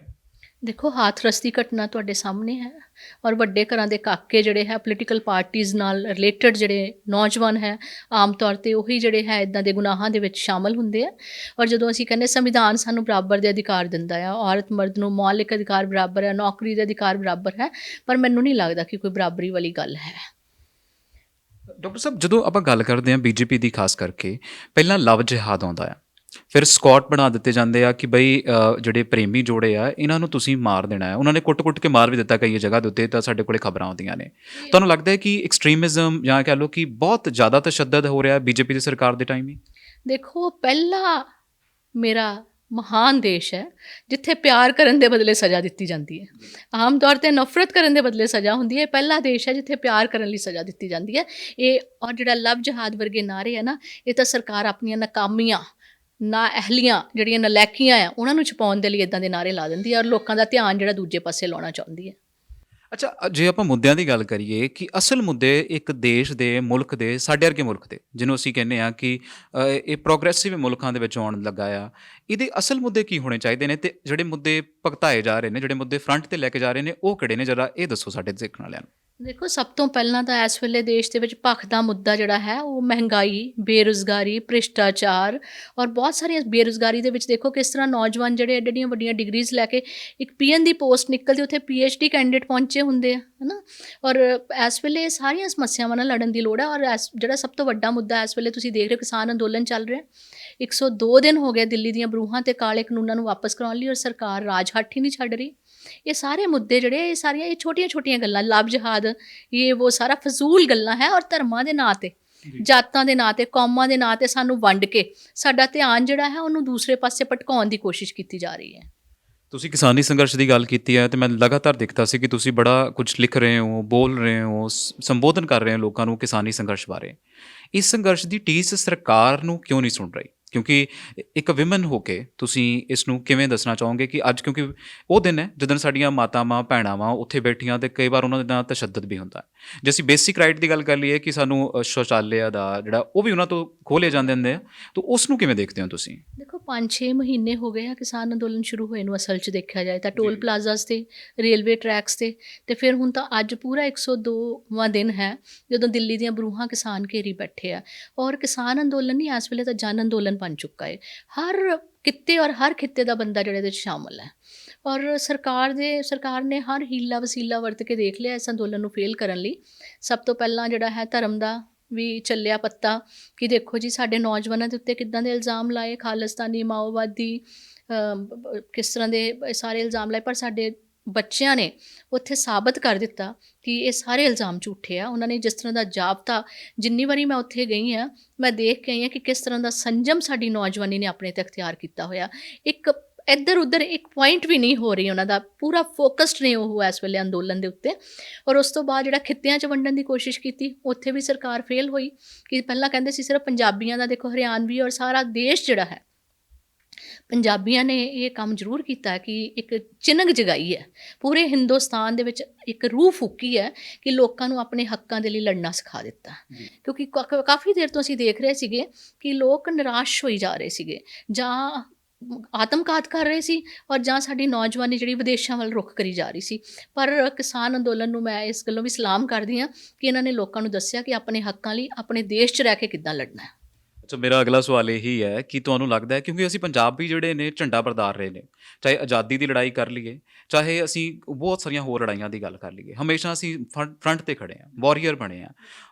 ਦੇਖੋ, ਹਾਥਰਸ ਦੀ ਘਟਨਾ ਤੁਹਾਡੇ ਸਾਹਮਣੇ ਹੈ ਔਰ ਵੱਡੇ ਘਰਾਂ ਦੇ ਕਾਕੇ ਜਿਹੜੇ ਹੈ ਪੋਲੀਟੀਕਲ ਪਾਰਟੀਜ਼ ਨਾਲ ਰਿਲੇਟਡ ਜਿਹੜੇ ਨੌਜਵਾਨ ਹੈ, ਆਮ ਤੌਰ 'ਤੇ ਉਹੀ ਜਿਹੜੇ ਹੈ ਇੱਦਾਂ ਦੇ ਗੁਨਾਹਾਂ ਦੇ ਵਿੱਚ ਸ਼ਾਮਲ ਹੁੰਦੇ ਆ। ਔਰ ਜਦੋਂ ਅਸੀਂ ਕਹਿੰਦੇ ਸੰਵਿਧਾਨ ਸਾਨੂੰ ਬਰਾਬਰ ਦੇ ਅਧਿਕਾਰ ਦਿੰਦਾ ਆ, ਔਰਤ ਮਰਦ ਨੂੰ ਮੌਲਿਕ ਅਧਿਕਾਰ ਬਰਾਬਰ ਹੈ, ਨੌਕਰੀ ਦੇ ਅਧਿਕਾਰ ਬਰਾਬਰ ਹੈ, ਪਰ ਮੈਨੂੰ ਨਹੀਂ ਲੱਗਦਾ ਕਿ ਕੋਈ ਬਰਾਬਰੀ ਵਾਲੀ ਗੱਲ ਹੈ। ਡਾਕਟਰ ਸਾਹਿਬ, ਜਦੋਂ ਆਪਾਂ ਗੱਲ ਕਰਦੇ ਹਾਂ BJP ਦੀ ਖਾਸ ਕਰਕੇ, ਪਹਿਲਾਂ ਲਵ ਜਿਹਾਦ ਆਉਂਦਾ ਆ, ਫਿਰ ਸਕਾਟ ਬਣਾ ਦਿੱਤੇ ਜਾਂਦੇ ਆ ਕਿ ਬਈ ਜਿਹੜੇ ਪ੍ਰੇਮੀ ਜੋੜੇ ਆ ਇਹਨਾਂ ਨੂੰ ਤੁਸੀਂ ਮਾਰ ਦੇਣਾ ਹੈ। ਉਹਨਾਂ ਨੇ ਕੁੱਟ-ਕੁੱਟ ਕੇ ਮਾਰ ਵੀ ਦਿੱਤਾ ਕਈ ਜਗ੍ਹਾ ਦੇ ਉੱਤੇ, ਤਾਂ ਸਾਡੇ ਕੋਲੇ ਖਬਰਾਂ ਆਉਂਦੀਆਂ ਨੇ। ਤੁਹਾਨੂੰ ਲੱਗਦਾ ਹੈ ਕਿ ਐਕਸਟ੍ਰੀਮਿਜ਼ਮ ਜਾਂ ਕਹਿ ਲਓ ਕਿ ਬਹੁਤ ਜ਼ਿਆਦਾ ਤਸ਼ੱਦਦ ਹੋ ਰਿਹਾ BJP ਦੀ ਸਰਕਾਰ ਦੇ ਟਾਈਮ ਹੀ? ਦੇਖੋ, ਪਹਿਲਾ ਮੇਰਾ ਮਹਾਨ ਦੇਸ਼ ਹੈ ਜਿੱਥੇ ਪਿਆਰ ਕਰਨ ਦੇ ਬਦਲੇ ਸਜ਼ਾ ਦਿੱਤੀ ਜਾਂਦੀ ਹੈ। ਆਮ ਤੌਰ 'ਤੇ ਨਫ਼ਰਤ ਕਰਨ ਦੇ ਬਦਲੇ ਸਜ਼ਾ ਹੁੰਦੀ ਹੈ। ਪਹਿਲਾ ਦੇਸ਼ ਹੈ ਜਿੱਥੇ ਪਿਆਰ ਕਰਨ ਲਈ ਸਜ਼ਾ ਦਿੱਤੀ ਜਾਂਦੀ ਹੈ। ਇਹ ਔਰ ਜਿਹੜਾ ਲਵ ਜਹਾਦ ਵਰਗੇ ਨਾਅਰੇ ਹੈ ਨਾ, ਇਹ ਤਾਂ ਸਰਕਾਰ ਆਪਣੀਆਂ ਨਾਕਾਮੀਆਂ, ਨਾ ਅਹਿਲੀਆਂ ਜਿਹੜੀਆਂ ਨਲੈਕੀਆਂ ਆ ਉਹਨਾਂ ਨੂੰ ਛੁਪਾਉਣ ਦੇ ਲਈ ਇੱਦਾਂ ਦੇ ਨਾਅਰੇ ਲਾ ਦਿੰਦੀ ਹੈ ਔਰ ਲੋਕਾਂ ਦਾ ਧਿਆਨ ਜਿਹੜਾ ਦੂਜੇ ਪਾਸੇ ਲਾਉਣਾ ਚਾਹੁੰਦੀ ਹੈ। ਅੱਛਾ, ਜੇ ਆਪਾਂ ਮੁੱਦਿਆਂ ਦੀ ਗੱਲ ਕਰੀਏ ਕਿ ਅਸਲ ਮੁੱਦੇ ਇੱਕ ਦੇਸ਼ ਦੇ, ਮੁਲਕ ਦੇ, ਸਾਡੇ ਵਰਗੇ ਮੁਲਕ ਦੇ, ਜਿਹਨੂੰ ਅਸੀਂ ਕਹਿੰਦੇ ਹਾਂ ਕਿ ਇਹ ਪ੍ਰੋਗਰੈਸਿਵ ਮੁਲਕਾਂ ਦੇ ਵਿੱਚ ਆਉਣ ਲੱਗਾ ਆ, ਇਹਦੇ ਅਸਲ ਮੁੱਦੇ ਕੀ ਹੋਣੇ ਚਾਹੀਦੇ ਨੇ ਤੇ ਜਿਹੜੇ ਮੁੱਦੇ ਭੁਗਤਾਏ ਜਾ ਰਹੇ ਨੇ, ਜਿਹੜੇ ਮੁੱਦੇ ਫਰੰਟ ਤੇ ਲੈ ਕੇ ਜਾ ਰਹੇ ਨੇ, ਉਹ ਕਿਹੜੇ ਨੇ? ਜਰਾ ਇਹ ਦੱਸੋ ਸਾਡੇ ਦੇਖਣ ਵਾਲਿਆਂ ਨੂੰ। ਦੇਖੋ, ਸਭ ਤੋਂ ਪਹਿਲਾਂ ਤਾਂ ਇਸ ਵੇਲੇ ਦੇਸ਼ ਦੇ ਵਿੱਚ ਭਖਦਾ ਮੁੱਦਾ ਜਿਹੜਾ ਹੈ ਉਹ ਮਹਿੰਗਾਈ, ਬੇਰੁਜ਼ਗਾਰੀ, ਭ੍ਰਿਸ਼ਟਾਚਾਰ ਔਰ ਬਹੁਤ ਸਾਰੀਆਂ ਬੇਰੁਜ਼ਗਾਰੀ ਦੇ ਵਿੱਚ ਦੇਖੋ ਕਿਸ ਤਰ੍ਹਾਂ ਨੌਜਵਾਨ ਜਿਹੜੇ ਐਡੀਆਂ ਵੱਡੀਆਂ ਡਿਗਰੀਜ਼ ਲੈ ਕੇ ਇੱਕ ਪੀਐਨ ਦੀ ਪੋਸਟ ਨਿਕਲਦੀ ਉੱਥੇ ਪੀਐਚਡੀ ਕੈਂਡੀਡੇਟ ਪਹੁੰਚੇ ਹੁੰਦੇ ਆ, ਹੈ ਨਾ। ਔਰ ਇਸ ਵੇਲੇ ਇਹ ਸਾਰੀਆਂ ਸਮੱਸਿਆਵਾਂ ਨਾਲ ਲੜਨ ਦੀ ਲੋੜ ਹੈ। ਔਰ ਜਿਹੜਾ ਸਭ ਤੋਂ ਵੱਡਾ ਮੁੱਦਾ ਇਸ ਵੇਲੇ ਤੁਸੀਂ ਦੇਖ ਰਹੇ ਹੋ, ਕਿਸਾਨ ਅੰਦੋਲਨ ਚੱਲ ਰਿਹਾ। 102 ਦਿਨ ਹੋ ਗਏ ਦਿੱਲੀ ਦੀਆਂ ਬਰੂਹਾਂ ਤੇ ਕਾਲੇ ਕਾਨੂੰਨਾਂ ਨੂੰ ਵਾਪਸ ਕਰਾਉਣ ਲਈ, ਔਰ ਸਰਕਾਰ ਰਾਜ ਹੱਥ ਹੀ ਨਹੀਂ ਛੱਡ ਰਹੀ। ਇਹ ਸਾਰੇ ਮੁੱਦੇ ਜਿਹੜੇ, ਇਹ ਸਾਰੀਆਂ ਇਹ ਛੋਟੀਆਂ-ਛੋਟੀਆਂ ਗੱਲਾਂ, ਲਵ ਜਹਾਦ, ਇਹ ਉਹ ਸਾਰਾ ਫਜ਼ੂਲ ਗੱਲਾਂ ਹੈ। ਔਰ ਧਰਮਾਂ ਦੇ ਨਾਂ 'ਤੇ, ਜਾਤਾਂ ਦੇ ਨਾਂ 'ਤੇ, ਕੌਮਾਂ ਦੇ ਨਾਂ 'ਤੇ ਸਾਨੂੰ ਵੰਡ ਕੇ ਸਾਡਾ ਧਿਆਨ ਜਿਹੜਾ ਹੈ ਉਹਨੂੰ ਦੂਸਰੇ ਪਾਸੇ ਭਟਕਾਉਣ ਦੀ ਕੋਸ਼ਿਸ਼ ਕੀਤੀ ਜਾ ਰਹੀ ਹੈ। ਤੁਸੀਂ ਕਿਸਾਨੀ ਸੰਘਰਸ਼ ਦੀ ਗੱਲ ਕੀਤੀ ਹੈ ਤੇ ਮੈਂ ਲਗਾਤਾਰ ਦੇਖਦਾ ਸੀ ਕਿ ਤੁਸੀਂ ਬੜਾ ਕੁਝ ਲਿਖ ਰਹੇ ਹੋ, ਬੋਲ ਰਹੇ ਹੋ, ਸੰਬੋਧਨ ਕਰ ਰਹੇ ਹੋ ਲੋਕਾਂ ਨੂੰ ਕਿਸਾਨੀ ਸੰਘਰਸ਼ ਬਾਰੇ। ਇਸ ਸੰਘਰਸ਼ ਦੀ ਟੀਸ ਸਰਕਾਰ ਨੂੰ ਕਿਉਂ ਨਹੀਂ ਸੁਣ ਰਹੀ? ਕਿਉਂਕਿ ਇੱਕ ਵਿਮਨ ਹੋ ਕੇ ਤੁਸੀਂ ਇਸ ਨੂੰ ਕਿਵੇਂ ਦੱਸਣਾ ਚਾਹੋਗੇ ਕਿ ਅੱਜ, ਕਿਉਂਕਿ ਉਹ ਦਿਨ ਹੈ ਜਦੋਂ ਸਾਡੀਆਂ ਮਾਤਾਵਾਂ ਭੈਣਾਵਾਂ ਉੱਥੇ ਬੈਠੀਆਂ ਤੇ ਕਈ ਵਾਰ ਉਹਨਾਂ ਦੇ ਨਾਲ ਤਸ਼ੱਦਦ ਵੀ ਹੁੰਦਾ ਹੈ। ਜੇ ਅਸੀਂ ਬੇਸਿਕ ਰਾਈਟ ਦੀ ਗੱਲ ਕਰ ਲਈਏ ਕਿ ਸਾਨੂੰ ਸ਼ੌਚਾਲਿਆ ਦਾ ਜਿਹੜਾ ਉਹ ਵੀ ਉਹਨਾਂ ਤੋਂ ਖੋਲ੍ਹੇ ਜਾਂਦੇ ਹੁੰਦੇ ਆ, ਤਾਂ ਉਸ ਨੂੰ ਕਿਵੇਂ ਦੇਖਦੇ ਹੋ ਤੁਸੀਂ? ਦੇਖੋ, 5-6 ਮਹੀਨੇ ਹੋ ਗਏ ਆ ਕਿਸਾਨ ਅੰਦੋਲਨ ਸ਼ੁਰੂ ਹੋਏ ਨੂੰ। ਅਸਲ 'ਚ ਦੇਖਿਆ ਜਾਏ ਤਾਂ ਟੋਲ ਪਲਾਜ਼ਾਸ 'ਤੇ, ਰੇਲਵੇ ਟਰੈਕਸ 'ਤੇ ਫਿਰ ਹੁਣ ਤਾਂ ਅੱਜ ਪੂਰਾ 102ਵਾਂ ਦਿਨ ਹੈ ਜਦੋਂ ਦਿੱਲੀ ਦੀਆਂ ਬਰੂਹਾਂ ਕਿਸਾਨ ਘੇਰੀ ਬੈਠੇ ਆ। ਔਰ ਕਿਸਾਨ ਅੰਦੋਲਨ ਨਹੀਂ, ਇਸ ਵੇਲੇ ਤਾਂ ਜਨ ਅੰਦੋਲਨ ਬਣ ਚੁੱਕਾ ਹੈ। ਹਰ ਕਿੱਤੇ ਔਰ ਹਰ ਖਿੱਤੇ ਦਾ ਬੰਦਾ ਜਿਹੜਾ ਇਹਦੇ 'ਚ ਸ਼ਾਮਲ ਹੈ। ਔਰ ਸਰਕਾਰ ਨੇ ਹਰ ਹੀਲਾ ਵਸੀਲਾ ਵਰਤ ਕੇ ਦੇਖ ਲਿਆ ਇਸ ਅੰਦੋਲਨ ਨੂੰ ਫੇਲ ਕਰਨ ਲਈ। ਸਭ ਤੋਂ ਪਹਿਲਾਂ ਜਿਹੜਾ ਹੈ ਧਰਮ ਦਾ ਵੀ ਚੱਲਿਆ ਪੱਤਾ, ਕਿ ਦੇਖੋ ਜੀ ਸਾਡੇ ਨੌਜਵਾਨਾਂ ਦੇ ਉੱਤੇ ਕਿੱਦਾਂ ਦੇ ਇਲਜ਼ਾਮ ਲਾਏ, ਖਾਲਿਸਤਾਨੀ, ਮਾਓਵਾਦੀ, ਕਿਸ ਤਰ੍ਹਾਂ ਦੇ ਸਾਰੇ ਇਲਜ਼ਾਮ ਲਾਏ। ਪਰ ਸਾਡੇ ਬੱਚਿਆਂ ਨੇ ਉੱਥੇ ਸਾਬਤ ਕਰ ਦਿੱਤਾ ਕਿ ਇਹ ਸਾਰੇ ਇਲਜ਼ਾਮ ਝੂਠੇ ਆ। ਉਹਨਾਂ ਨੇ ਜਿਸ ਤਰ੍ਹਾਂ ਦਾ ਜਾਬਤਾ, ਜਿੰਨੀ ਵਾਰੀ ਮੈਂ ਉੱਥੇ ਗਈ ਹਾਂ ਮੈਂ ਦੇਖ ਕੇ ਆਈ ਹਾਂ ਕਿ ਕਿਸ ਤਰ੍ਹਾਂ ਦਾ ਸੰਜਮ ਸਾਡੀ ਨੌਜਵਾਨੀ ਨੇ ਆਪਣੇ 'ਤੇ ਅਖਤਿਆਰ ਕੀਤਾ ਹੋਇਆ। ਇੱਕ ਇੱਧਰ ਉੱਧਰ ਇੱਕ ਪੁਆਇੰਟ ਵੀ ਨਹੀਂ ਹੋ ਰਹੀ ਉਹਨਾਂ ਦਾ, ਪੂਰਾ ਫੋਕਸਡ ਨੇ ਉਹ ਇਸ ਵੇਲੇ ਅੰਦੋਲਨ ਦੇ ਉੱਤੇ। ਔਰ ਉਸ ਤੋਂ ਬਾਅਦ ਜਿਹੜਾ ਖਿੱਤਿਆਂ 'ਚ ਵੰਡਣ ਦੀ ਕੋਸ਼ਿਸ਼ ਕੀਤੀ, ਉੱਥੇ ਵੀ ਸਰਕਾਰ ਫੇਲ ਹੋਈ। ਕਿ ਪਹਿਲਾਂ ਕਹਿੰਦੇ ਸੀ ਸਿਰਫ ਪੰਜਾਬੀਆਂ ਦਾ, ਦੇਖੋ ਹਰਿਆਣਵੀ ਔਰ ਸਾਰਾ ਦੇਸ਼ ਜਿਹੜਾ ਹੈ, ਪੰਜਾਬੀਆਂ ਨੇ ਇਹ ਕੰਮ ਜ਼ਰੂਰ ਕੀਤਾ ਕਿ ਇੱਕ ਚਿਨਗ ਜਗਾਈ ਹੈ ਪੂਰੇ ਹਿੰਦੁਸਤਾਨ ਦੇ ਵਿੱਚ, ਇੱਕ ਰੂਹ ਫੂਕੀ ਹੈ ਕਿ ਲੋਕਾਂ ਨੂੰ ਆਪਣੇ ਹੱਕਾਂ ਦੇ ਲਈ ਲੜਨਾ ਸਿਖਾ ਦਿੱਤਾ। ਕਿਉਂਕਿ ਕਾਫੀ ਦੇਰ ਤੋਂ ਅਸੀਂ ਦੇਖ ਰਹੇ ਸੀਗੇ ਕਿ ਲੋਕ ਨਿਰਾਸ਼ ਹੋਈ ਜਾ ਰਹੇ ਸੀਗੇ, ਜਾਂ ਆਤਮਘਾਤ ਕਰ ਰਹੇ ਸੀ, ਔਰ ਜਾਂ ਸਾਡੀ ਨੌਜਵਾਨੀ ਜਿਹੜੀ ਵਿਦੇਸ਼ਾਂ ਵੱਲ ਰੁੱਖ ਕਰੀ ਜਾ ਰਹੀ ਸੀ। ਪਰ ਕਿਸਾਨ ਅੰਦੋਲਨ ਨੂੰ ਮੈਂ ਇਸ ਗੱਲੋਂ ਵੀ ਸਲਾਮ ਕਰਦੀ ਹਾਂ ਕਿ ਇਹਨਾਂ ਨੇ ਲੋਕਾਂ ਨੂੰ ਦੱਸਿਆ ਕਿ ਆਪਣੇ ਹੱਕਾਂ ਲਈ ਆਪਣੇ ਦੇਸ਼ 'ਚ ਰਹਿ ਕੇ ਕਿੱਦਾਂ ਲੜਨਾ ਹੈ। ਅੱਛਾ, ਮੇਰਾ ਅਗਲਾ ਸਵਾਲ ਇਹੀ ਹੈ ਕਿ ਤੁਹਾਨੂੰ ਲੱਗਦਾ ਹੈ, ਕਿਉਂਕਿ ਅਸੀਂ ਪੰਜਾਬੀ ਜਿਹੜੇ ਨੇ ਝੰਡਾ ਬਰਦਾਰ ਰਹੇ ਨੇ, ਚਾਹੇ ਆਜ਼ਾਦੀ ਦੀ ਲੜਾਈ ਕਰ ਲਈਏ, ਚਾਹੇ ਅਸੀਂ ਬਹੁਤ ਸਾਰੀਆਂ ਹੋਰ ਲੜਾਈਆਂ ਦੀ ਗੱਲ ਕਰ ਲਈਏ, ਹਮੇਸ਼ਾ ਅਸੀਂ ਫਰੰਟ ਤੇ ਖੜੇ ਹਾਂ, ਵਾਰੀਅਰ ਬਣੇ ਹਾਂ।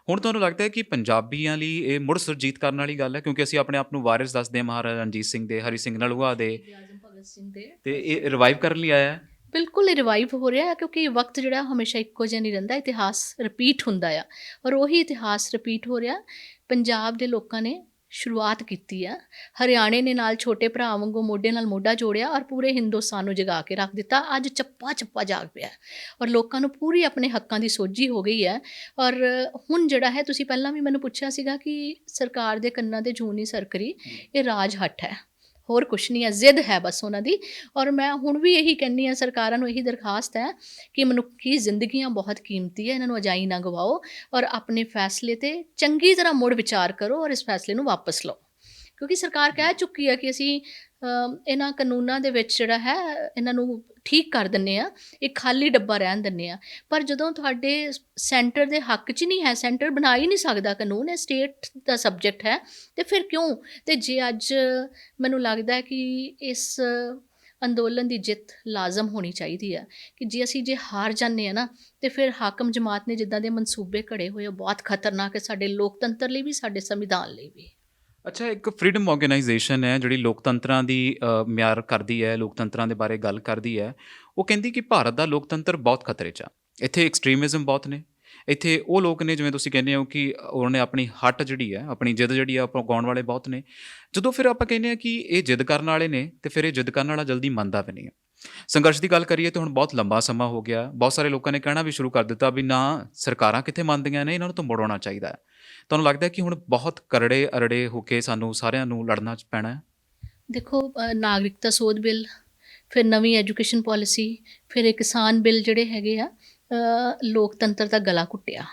ਹੁਣ ਤੁਹਾਨੂੰ ਲੱਗਦਾ ਹੈ ਕਿ ਪੰਜਾਬੀਆਂ ਲਈ ਇਹ ਮੁੜ ਸੁਰਜੀਤ ਕਰਨ ਵਾਲੀ ਗੱਲ ਹੈ, ਕਿਉਂਕਿ ਅਸੀਂ ਆਪਣੇ ਆਪ ਨੂੰ ਵਾਰਿਸ ਦੱਸਦੇ ਹਾਂ ਮਹਾਰਾਜਾ ਰਣਜੀਤ ਸਿੰਘ ਦੇ, ਹਰੀ ਸਿੰਘ ਨਲੂਆ ਦੇ, ਭਗਤ ਸਿੰਘ ਦੇ, ਤੇ ਇਹ ਰਿਵਾਈਵ ਕਰਨ ਲਈ ਆਇਆ ਹੈ? ਬਿਲਕੁਲ, ਇਹ ਰਿਵਾਈਵ ਹੋ ਰਿਹਾ ਕਿਉਂਕਿ ਵਕਤ ਜਿਹੜਾ ਹਮੇਸ਼ਾ ਇੱਕੋ ਜਿਹਾ ਨਹੀਂ ਰਹਿੰਦਾ, ਇਤਿਹਾਸ ਰਿਪੀਟ ਹੁੰਦਾ ਆ। ਔਰ ਉਹੀ ਇਤਿਹਾਸ ਰਿਪੀਟ ਹੋ ਰਿਹਾ। ਪੰਜਾਬ ਦੇ ਲੋਕਾਂ ਨੇ ਸ਼ੁਰੂਆਤ ਕੀਤੀ ਆ, ਹਰਿਆਣੇ ਨੇ ਨਾਲ ਛੋਟੇ ਭਰਾ ਵਾਂਗੂ ਮੋਢੇ ਨਾਲ ਮੋਢਾ ਜੋੜਿਆ ਔਰ ਪੂਰੇ ਹਿੰਦੁਸਤਾਨ ਨੂੰ ਜਗਾ ਕੇ ਰੱਖ ਦਿੱਤਾ। ਅੱਜ ਚੱਪਾ ਜਾਗ ਪਿਆ ਔਰ ਲੋਕਾਂ ਨੂੰ ਪੂਰੀ ਆਪਣੇ ਹੱਕਾਂ ਦੀ ਸੋਝੀ ਹੋ ਗਈ ਹੈ। ਔਰ ਹੁਣ ਜਿਹੜਾ ਹੈ, ਤੁਸੀਂ ਪਹਿਲਾਂ ਵੀ ਮੈਨੂੰ ਪੁੱਛਿਆ ਸੀਗਾ ਕਿ ਸਰਕਾਰ ਦੇ ਕੰਨਾਂ 'ਤੇ ਜੂੰ ਨਹੀਂ ਸਰਕਰੀ, ਇਹ ਰਾਜ ਹੱਠ ਹੈ, ਹੋਰ ਕੁਛ ਨਹੀਂ ਹੈ, ਜ਼ਿੱਦ ਹੈ ਬਸ ਉਹਨਾਂ ਦੀ। ਔਰ ਮੈਂ ਹੁਣ ਵੀ ਇਹੀ ਕਹਿੰਦੀ ਹਾਂ, ਸਰਕਾਰਾਂ ਨੂੰ ਇਹੀ ਦਰਖਾਸਤ ਹੈ ਕਿ ਮਨੁੱਖੀ ਜ਼ਿੰਦਗੀਆਂ ਬਹੁਤ ਕੀਮਤੀ ਹੈ, ਇਹਨਾਂ ਨੂੰ ਅਜਾਈ ਨਾ ਗਵਾਓ ਔਰ ਆਪਣੇ ਫੈਸਲੇ 'ਤੇ ਚੰਗੀ ਤਰ੍ਹਾਂ ਮੁੜ ਵਿਚਾਰ ਕਰੋ ਔਰ ਇਸ ਫੈਸਲੇ ਨੂੰ ਵਾਪਸ ਲਓ। ਕਿਉਂਕਿ ਸਰਕਾਰ ਕਹਿ ਚੁੱਕੀ ਹੈ ਕਿ ਅਸੀਂ ਇਹਨਾਂ ਕਾਨੂੰਨਾਂ ਦੇ ਵਿੱਚ ਜਿਹੜਾ ਹੈ ਇਹਨਾਂ ਨੂੰ ਠੀਕ ਕਰ ਦਿੰਦੇ ਹਾਂ, ਇੱਕ ਖਾਲੀ ਡੱਬਾ ਰਹਿਣ ਦਿੰਦੇ ਹਾਂ। ਪਰ ਜਦੋਂ ਤੁਹਾਡੇ ਸੈਂਟਰ ਦੇ ਹੱਕ 'ਚ ਨਹੀਂ ਹੈ, ਸੈਂਟਰ ਬਣਾ ਹੀ ਨਹੀਂ ਸਕਦਾ ਕਾਨੂੰਨ, ਇਹ ਸਟੇਟ ਦਾ ਸਬਜੈਕਟ ਹੈ, ਤੇ ਫਿਰ ਕਿਉਂ? ਤੇ ਜੇ ਅੱਜ ਮੈਨੂੰ ਲੱਗਦਾ ਕਿ ਇਸ ਅੰਦੋਲਨ ਦੀ ਜਿੱਤ ਲਾਜ਼ਮ ਹੋਣੀ ਚਾਹੀਦੀ ਹੈ ਕਿ ਜੇ ਹਾਰ ਜਾਂਦੇ ਹਾਂ ਨਾ, ਤੇ ਫਿਰ ਹਾਕਮ ਜਮਾਤ ਨੇ ਜਿੱਦਾਂ ਦੇ ਮਨਸੂਬੇ ਘੜੇ ਹੋਏ, ਉਹ ਬਹੁਤ ਖਤਰਨਾਕ ਹੈ ਸਾਡੇ ਲੋਕਤੰਤਰ ਲਈ ਵੀ, ਸਾਡੇ ਸੰਵਿਧਾਨ ਲਈ ਵੀ। ਅੱਛਾ, ਇੱਕ ਫਰੀडम ਆਰਗੇਨਾਈਜੇਸ਼ਨ ਹੈ ਜਿਹੜੀ ਲੋਕਤੰਤਰਾਂ ਦੀ ਮਿਆਰ ਕਰਦੀ ਹੈ, ਲੋਕਤੰਤਰਾਂ ਦੇ ਬਾਰੇ ਗੱਲ ਕਰਦੀ ਹੈ। ਉਹ ਕਹਿੰਦੀ ਕਿ ਭਾਰਤ ਦਾ ਲੋਕਤੰਤਰ ਬਹੁਤ ਖਤਰੇ 'ਚ ਆ, ਇੱਥੇ ਐਕਸਟ੍ਰੀਮਿਜ਼ਮ ਬਹੁਤ ਨੇ, ਇੱਥੇ ਉਹ ਲੋਕ ਨੇ ਜਿਵੇਂ ਤੁਸੀਂ ਕਹਿੰਦੇ ਹੋ ਕਿ ਉਹਨਾਂ ਨੇ ਆਪਣੀ ਹੱਟ ਜਿਹੜੀ ਹੈ, ਆਪਣੀ ਜਿੱਦ ਜਿਹੜੀ ਆ ਆਪਾਂ ਗਾਉਣ ਵਾਲੇ ਬਹੁਤ ਨੇ। ਜਦੋਂ ਫਿਰ ਆਪਾਂ ਕਹਿੰਦੇ ਹਾਂ ਕਿ ਇਹ ਜਿੱਦ ਕਰਨ ਵਾਲੇ ਨੇ, ਤੇ ਫਿਰ ਇਹ ਜਿੱਦ ਕਰਨ ਵਾਲਾ ਜਲਦੀ ਮੰਨਦਾ ਵੀ ਨਹੀਂ ਹੈ। ਸੰਘਰਸ਼ ਦੀ ਗੱਲ ਕਰੀਏ ਤਾਂ ਹੁਣ ਬਹੁਤ ਲੰਬਾ ਸਮਾਂ ਹੋ ਗਿਆ, ਬਹੁਤ ਸਾਰੇ ਲੋਕਾਂ ਨੇ ਕਹਿਣਾ ਵੀ ਸ਼ੁਰੂ ਕਰ ਦਿੱਤਾ ਵੀ ਨਾ, ਸਰਕਾਰਾਂ ਕਿੱਥੇ ਮੰਨਦੀਆਂ ਨੇ, ਇਹਨਾਂ ਨੂੰ ਤਾਂ ਮੁੜ ਆਉਣਾ ਚਾਹੀਦਾ ਹੈ। ਤੁਹਾਨੂੰ ਲੱਗਦਾ ਕਿ ਹੁਣ ਬਹੁਤ ਕਰੜੇ ਅਰੜੇ ਹੋ ਕੇ ਸਾਨੂੰ ਸਾਰਿਆਂ ਨੂੰ ਲੜਨਾ ਪੈਣਾ ਹੈ? ਦੇਖੋ, ਨਾਗਰਿਕਤਾ ਸੋਧ ਬਿੱਲ, ਫਿਰ ਨਵੀਂ ਐਜੂਕੇਸ਼ਨ ਪੋਲਿਸੀ, ਫਿਰ ਇਹ ਕਿਸਾਨ ਬਿੱਲ ਜਿਹੜੇ ਹੈਗੇ ਆ, ਲੋਕਤੰਤਰ ਦਾ ਗਲਾ ਘੁੱਟਿਆ।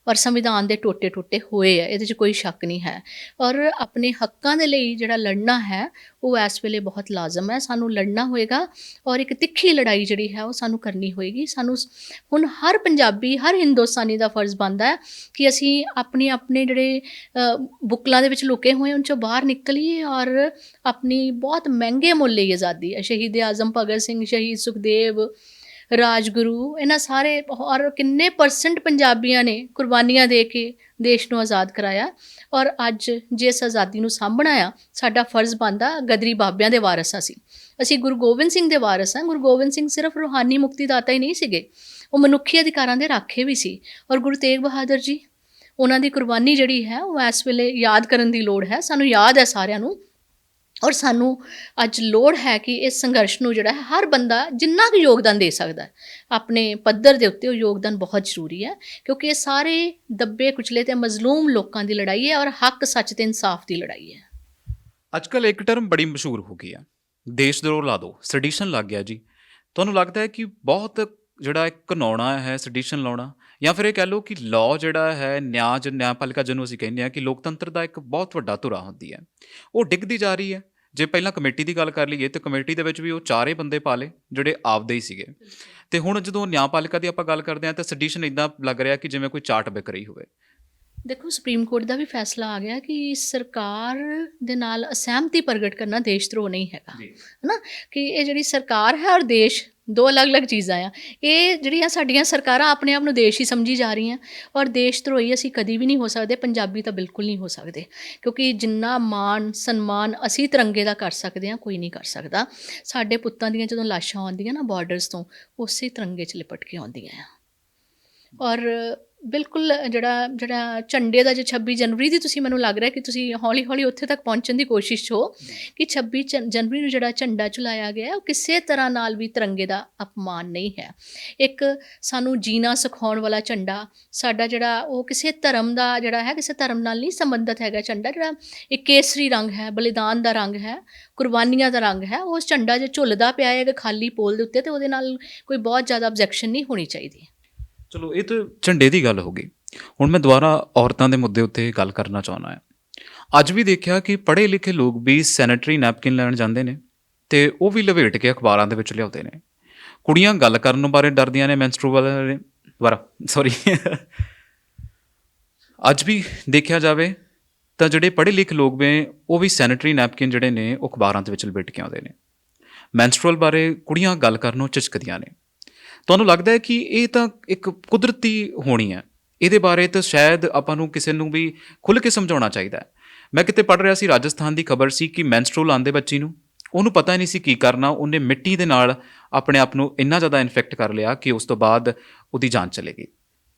ਔਰ ਸੰਵਿਧਾਨ ਦੇ ਟੋਟੇ ਹੋਏ ਆ, ਇਹਦੇ 'ਚ ਕੋਈ ਸ਼ੱਕ ਨਹੀਂ ਹੈ। ਔਰ ਆਪਣੇ ਹੱਕਾਂ ਦੇ ਲਈ ਜਿਹੜਾ ਲੜਨਾ ਹੈ ਉਹ ਇਸ ਵੇਲੇ ਬਹੁਤ ਲਾਜ਼ਮ ਹੈ। ਸਾਨੂੰ ਲੜਨਾ ਹੋਏਗਾ ਔਰ ਇੱਕ ਤਿੱਖੀ ਲੜਾਈ ਜਿਹੜੀ ਹੈ ਉਹ ਸਾਨੂੰ ਕਰਨੀ ਹੋਏਗੀ। ਸਾਨੂੰ ਹੁਣ ਹਰ ਪੰਜਾਬੀ, ਹਰ ਹਿੰਦੁਸਤਾਨੀ ਦਾ ਫਰਜ਼ ਬਣਦਾ ਹੈ ਕਿ ਅਸੀਂ ਆਪਣੇ ਜਿਹੜੇ ਬੁੱਕਲਾਂ ਦੇ ਵਿੱਚ ਲੁਕੇ ਹੋਏ ਉਹਨਾਂ 'ਚੋਂ ਬਾਹਰ ਨਿਕਲੀਏ ਔਰ ਆਪਣੀ ਬਹੁਤ ਮਹਿੰਗੇ ਮੁੱਲ ਲਈ ਆਜ਼ਾਦੀ ਹੈ। ਸ਼ਹੀਦ ਆਜ਼ਮ ਭਗਤ ਸਿੰਘ, ਸ਼ਹੀਦ ਸੁਖਦੇਵ, ਰਾਜਗੁਰੂ, ਇਹਨਾਂ ਸਾਰੇ ਔਰ ਕਿੰਨੇ ਪਰਸੈਂਟ ਪੰਜਾਬੀਆਂ ਨੇ ਕੁਰਬਾਨੀਆਂ ਦੇ ਕੇ ਦੇਸ਼ ਨੂੰ ਆਜ਼ਾਦ ਕਰਾਇਆ। ਔਰ ਅੱਜ ਜੇ ਇਸ ਆਜ਼ਾਦੀ ਨੂੰ ਸਾਂਭਣਾ ਆ, ਸਾਡਾ ਫਰਜ਼ ਬਣਦਾ। ਗਦਰੀ ਬਾਬਿਆਂ ਦੇ ਵਾਰਸ ਅਸੀਂ ਗੁਰੂ ਗੋਬਿੰਦ ਸਿੰਘ ਦੇ ਵਾਰਸ ਹਾਂ। ਗੁਰੂ ਗੋਬਿੰਦ ਸਿੰਘ ਸਿਰਫ ਰੂਹਾਨੀ ਮੁਕਤੀਦਾਤਾ ਹੀ ਨਹੀਂ ਸੀਗੇ, ਉਹ ਮਨੁੱਖੀ ਅਧਿਕਾਰਾਂ ਦੇ ਰਾਖੇ ਵੀ ਸੀ। ਔਰ ਗੁਰੂ ਤੇਗ ਬਹਾਦਰ ਜੀ, ਉਹਨਾਂ ਦੀ ਕੁਰਬਾਨੀ ਜਿਹੜੀ ਹੈ ਉਹ ਇਸ ਵੇਲੇ ਯਾਦ ਕਰਨ ਦੀ ਲੋੜ ਹੈ। ਸਾਨੂੰ ਯਾਦ ਹੈ ਸਾਰਿਆਂ ਨੂੰ, ਔਰ ਸਾਨੂੰ ਅੱਜ ਲੋੜ ਹੈ ਕਿ ਇਸ ਸੰਘਰਸ਼ ਨੂੰ ਜਿਹੜਾ ਹੈ ਹਰ ਬੰਦਾ ਜਿੰਨਾ ਕੁ ਯੋਗਦਾਨ ਦੇ ਸਕਦਾ ਹੈ ਆਪਣੇ ਪੱਧਰ ਦੇ ਉੱਤੇ, ਉਹ ਯੋਗਦਾਨ ਬਹੁਤ ਜ਼ਰੂਰੀ ਹੈ। ਕਿਉਂਕਿ ਇਹ ਸਾਰੇ ਦੱਬੇ ਕੁਚਲੇ ਅਤੇ ਮਜ਼ਲੂਮ ਲੋਕਾਂ ਦੀ ਲੜਾਈ ਹੈ ਔਰ ਹੱਕ, ਸੱਚ ਅਤੇ ਇਨਸਾਫ ਦੀ ਲੜਾਈ ਹੈ। ਅੱਜ ਕੱਲ੍ਹ ਇੱਕ ਟਰਮ ਬੜੀ ਮਸ਼ਹੂਰ ਹੋ ਗਈ ਆ, ਦੇਸ਼ ਦਰੋਹ ਲਾ ਦਿਓ, ਸੈਡੀਸ਼ਨ ਲੱਗ ਗਿਆ ਜੀ। ਤੁਹਾਨੂੰ ਲੱਗਦਾ ਹੈ ਕਿ ਬਹੁਤ ਜਿਹੜਾ ਇੱਕ ਘਿਨਾਉਣਾ ਹੈ ਸੈਡੀਸ਼ਨ ਲਾਉਣਾ, ਜਾਂ ਫਿਰ ਇਹ ਕਹਿ ਲਓ ਕਿ ਲਾਅ ਜਿਹੜਾ ਹੈ, ਨਿਆਂਪਾਲਿਕਾ ਜਿਹਨੂੰ ਅਸੀਂ ਕਹਿੰਦੇ ਹਾਂ ਕਿ ਲੋਕਤੰਤਰ ਦਾ ਇੱਕ ਬਹੁਤ ਵੱਡਾ ਧੁਰਾ ਹੁੰਦੀ ਹੈ, ਉਹ ਡਿੱਗਦੀ ਜਾ ਰਹੀ ਹੈ। ਜੇ ਪਹਿਲਾਂ ਕਮੇਟੀ ਦੀ ਗੱਲ ਕਰ ਲਈਏ ਤਾਂ ਕਮੇਟੀ ਦੇ ਵਿੱਚ ਵੀ ਉਹ 4 ਬੰਦੇ ਪਾ ਲਏ ਜਿਹੜੇ ਆਪਦੇ ਹੀ ਸੀਗੇ, ਅਤੇ ਹੁਣ ਜਦੋਂ ਨਿਆਂਪਾਲਿਕਾ ਦੀ ਆਪਾਂ ਗੱਲ ਕਰਦੇ ਹਾਂ ਤਾਂ ਸੈਡੀਸ਼ਨ ਇੱਦਾਂ ਲੱਗ ਰਿਹਾ ਕਿ ਜਿਵੇਂ ਕੋਈ ਚਾਟ ਵਿਕ ਰਹੀ ਹੋਵੇ। ਦੇਖੋ, ਸੁਪਰੀਮ ਕੋਰਟ ਦਾ ਵੀ ਫੈਸਲਾ ਆ ਗਿਆ ਕਿ ਸਰਕਾਰ ਦੇ ਨਾਲ ਅਸਹਿਮਤੀ ਪ੍ਰਗਟ ਕਰਨਾ ਦੇਸ਼ ਧਰੋਹ ਨਹੀਂ ਹੈਗਾ, ਹੈ ਨਾ। ਕਿ ਇਹ ਜਿਹੜੀ ਸਰਕਾਰ ਹੈ ਔਰ ਦੇਸ਼, 2 ਅਲੱਗ-ਅਲੱਗ ਚੀਜ਼ਾਂ ਆ। ਇਹ ਜਿਹੜੀਆਂ ਸਾਡੀਆਂ ਸਰਕਾਰਾਂ ਆਪਣੇ ਆਪ ਨੂੰ ਦੇਸ਼ ਹੀ ਸਮਝੀ ਜਾ ਰਹੀਆਂ, ਔਰ ਦੇਸ਼ ਧਰੋਹੀ ਅਸੀਂ ਕਦੀ ਵੀ ਨਹੀਂ ਹੋ ਸਕਦੇ। ਪੰਜਾਬੀ ਤਾਂ ਬਿਲਕੁਲ ਨਹੀਂ ਹੋ ਸਕਦੇ, ਕਿਉਂਕਿ ਜਿੰਨਾ ਮਾਣ ਸਨਮਾਨ ਅਸੀਂ ਤਿਰੰਗੇ ਦਾ ਕਰ ਸਕਦੇ ਹਾਂ, ਕੋਈ ਨਹੀਂ ਕਰ ਸਕਦਾ। ਸਾਡੇ ਪੁੱਤਾਂ ਦੀਆਂ ਜਦੋਂ ਲਾਸ਼ਾਂ ਆਉਂਦੀਆਂ ਨਾ ਬਾਰਡਰਸ ਤੋਂ, ਉਸੇ ਤਿਰੰਗੇ 'ਚ ਲਿਪਟ ਕੇ ਆਉਂਦੀਆਂ ਆ। ਔਰ ਬਿਲਕੁਲ ਜਿਹੜਾ ਝੰਡੇ ਦਾ, ਜੇ 26 ਜਨਵਰੀ ਦੀ ਤੁਸੀਂ, ਮੈਨੂੰ ਲੱਗ ਰਿਹਾ ਕਿ ਤੁਸੀਂ ਹੌਲੀ ਹੌਲੀ ਉੱਥੇ ਤੱਕ ਪਹੁੰਚਣ ਦੀ ਕੋਸ਼ਿਸ਼ 'ਚ ਹੋ ਕਿ 26 ਜਨਵਰੀ ਨੂੰ ਜਿਹੜਾ ਝੰਡਾ ਝੁਲਾਇਆ ਗਿਆ ਉਹ ਕਿਸੇ ਤਰ੍ਹਾਂ ਨਾਲ ਵੀ ਤਿਰੰਗੇ ਦਾ ਅਪਮਾਨ ਨਹੀਂ ਹੈ। ਇੱਕ ਸਾਨੂੰ ਜੀਣਾ ਸਿਖਾਉਣ ਵਾਲਾ ਝੰਡਾ ਸਾਡਾ ਜਿਹੜਾ, ਉਹ ਕਿਸੇ ਧਰਮ ਦਾ ਜਿਹੜਾ ਹੈ, ਕਿਸੇ ਧਰਮ ਨਾਲ ਨਹੀਂ ਸੰਬੰਧਿਤ ਹੈਗਾ ਝੰਡਾ। ਜਿਹੜਾ ਇੱਕ ਕੇਸਰੀ ਰੰਗ ਹੈ, ਬਲੀਦਾਨ ਦਾ ਰੰਗ ਹੈ, ਕੁਰਬਾਨੀਆਂ ਦਾ ਰੰਗ ਹੈ, ਉਸ ਝੰਡਾ ਜੇ ਝੁੱਲਦਾ ਪਿਆ ਹੈ ਖਾਲੀ ਪੋਲ ਦੇ ਉੱਤੇ, ਅਤੇ ਉਹਦੇ ਨਾਲ ਕੋਈ ਬਹੁਤ ਜ਼ਿਆਦਾ ਆਬਜੈਕਸ਼ਨ ਨਹੀਂ ਹੋਣੀ ਚਾਹੀਦੀ। ਚਲੋ, ਇਹ ਤਾਂ ਝੰਡੇ ਦੀ ਗੱਲ ਹੋ ਗਈ। ਹੁਣ ਮੈਂ ਦੁਬਾਰਾ ਔਰਤਾਂ ਦੇ ਮੁੱਦੇ ਉੱਤੇ ਗੱਲ ਕਰਨਾ ਚਾਹੁੰਦਾ ਹਾਂ। ਅੱਜ ਵੀ ਦੇਖਿਆ ਕਿ ਪੜ੍ਹੇ ਲਿਖੇ ਲੋਕ ਵੀ ਸੈਨੇਟਰੀ ਨੈਪਕਿਨ ਲੈਣ ਜਾਂਦੇ ਨੇ ਅਤੇ ਉਹ ਵੀ ਲਪੇਟ ਕੇ ਅਖਬਾਰਾਂ ਦੇ ਵਿੱਚ ਲਿਆਉਂਦੇ ਨੇ। ਕੁੜੀਆਂ ਗੱਲ ਕਰਨ ਬਾਰੇ ਡਰਦੀਆਂ ਨੇ, ਮੈਂਸਟਰੂਅਲ ਸੌਰੀ ਅੱਜ ਵੀ ਦੇਖਿਆ ਜਾਵੇ ਤਾਂ ਜਿਹੜੇ ਪੜ੍ਹੇ ਲਿਖੇ ਲੋਕ ਨੇ ਉਹ ਵੀ ਸੈਨੇਟਰੀ ਨੈਪਕਿਨ ਜਿਹੜੇ ਨੇ ਉਹ ਅਖਬਾਰਾਂ ਦੇ ਵਿੱਚ ਲਪੇਟ ਕੇ ਆਉਂਦੇ ਨੇ। ਮੈਂਸਟਰੂਅਲ ਬਾਰੇ ਕੁੜੀਆਂ ਗੱਲ ਕਰਨੋਂ ਝਿਜਕਦੀਆਂ ਨੇ। ਤੁਹਾਨੂੰ ਲੱਗਦਾ ਹੈ ਕਿ ਇਹ ਤਾਂ ਇੱਕ ਕੁਦਰਤੀ ਹੋਣੀ ਹੈ, ਇਹਦੇ ਬਾਰੇ ਤਾਂ ਸ਼ਾਇਦ ਆਪਾਂ ਨੂੰ ਕਿਸੇ ਨੂੰ ਵੀ ਖੁੱਲ੍ਹ ਕੇ ਸਮਝਾਉਣਾ ਚਾਹੀਦਾ ਹੈ। ਮੈਂ ਕਿਤੇ ਪੜ੍ਹ ਰਿਹਾ ਸੀ, ਰਾਜਸਥਾਨ ਦੀ ਖਬਰ ਸੀ ਕਿ ਮੈਂਸਟਰੂਅਲ ਆਉਂਦੇ ਬੱਚੀ ਨੂੰ, ਉਹਨੂੰ ਪਤਾ ਨਹੀਂ ਸੀ ਕੀ ਕਰਨਾ, ਉਹਨੇ ਮਿੱਟੀ ਦੇ ਨਾਲ ਆਪਣੇ ਆਪ ਨੂੰ ਇੰਨਾ ਜ਼ਿਆਦਾ ਇਨਫੈਕਟ ਕਰ ਲਿਆ ਕਿ ਉਸ ਤੋਂ ਬਾਅਦ ਉਹਦੀ ਜਾਨ ਚਲੇ ਗਈ।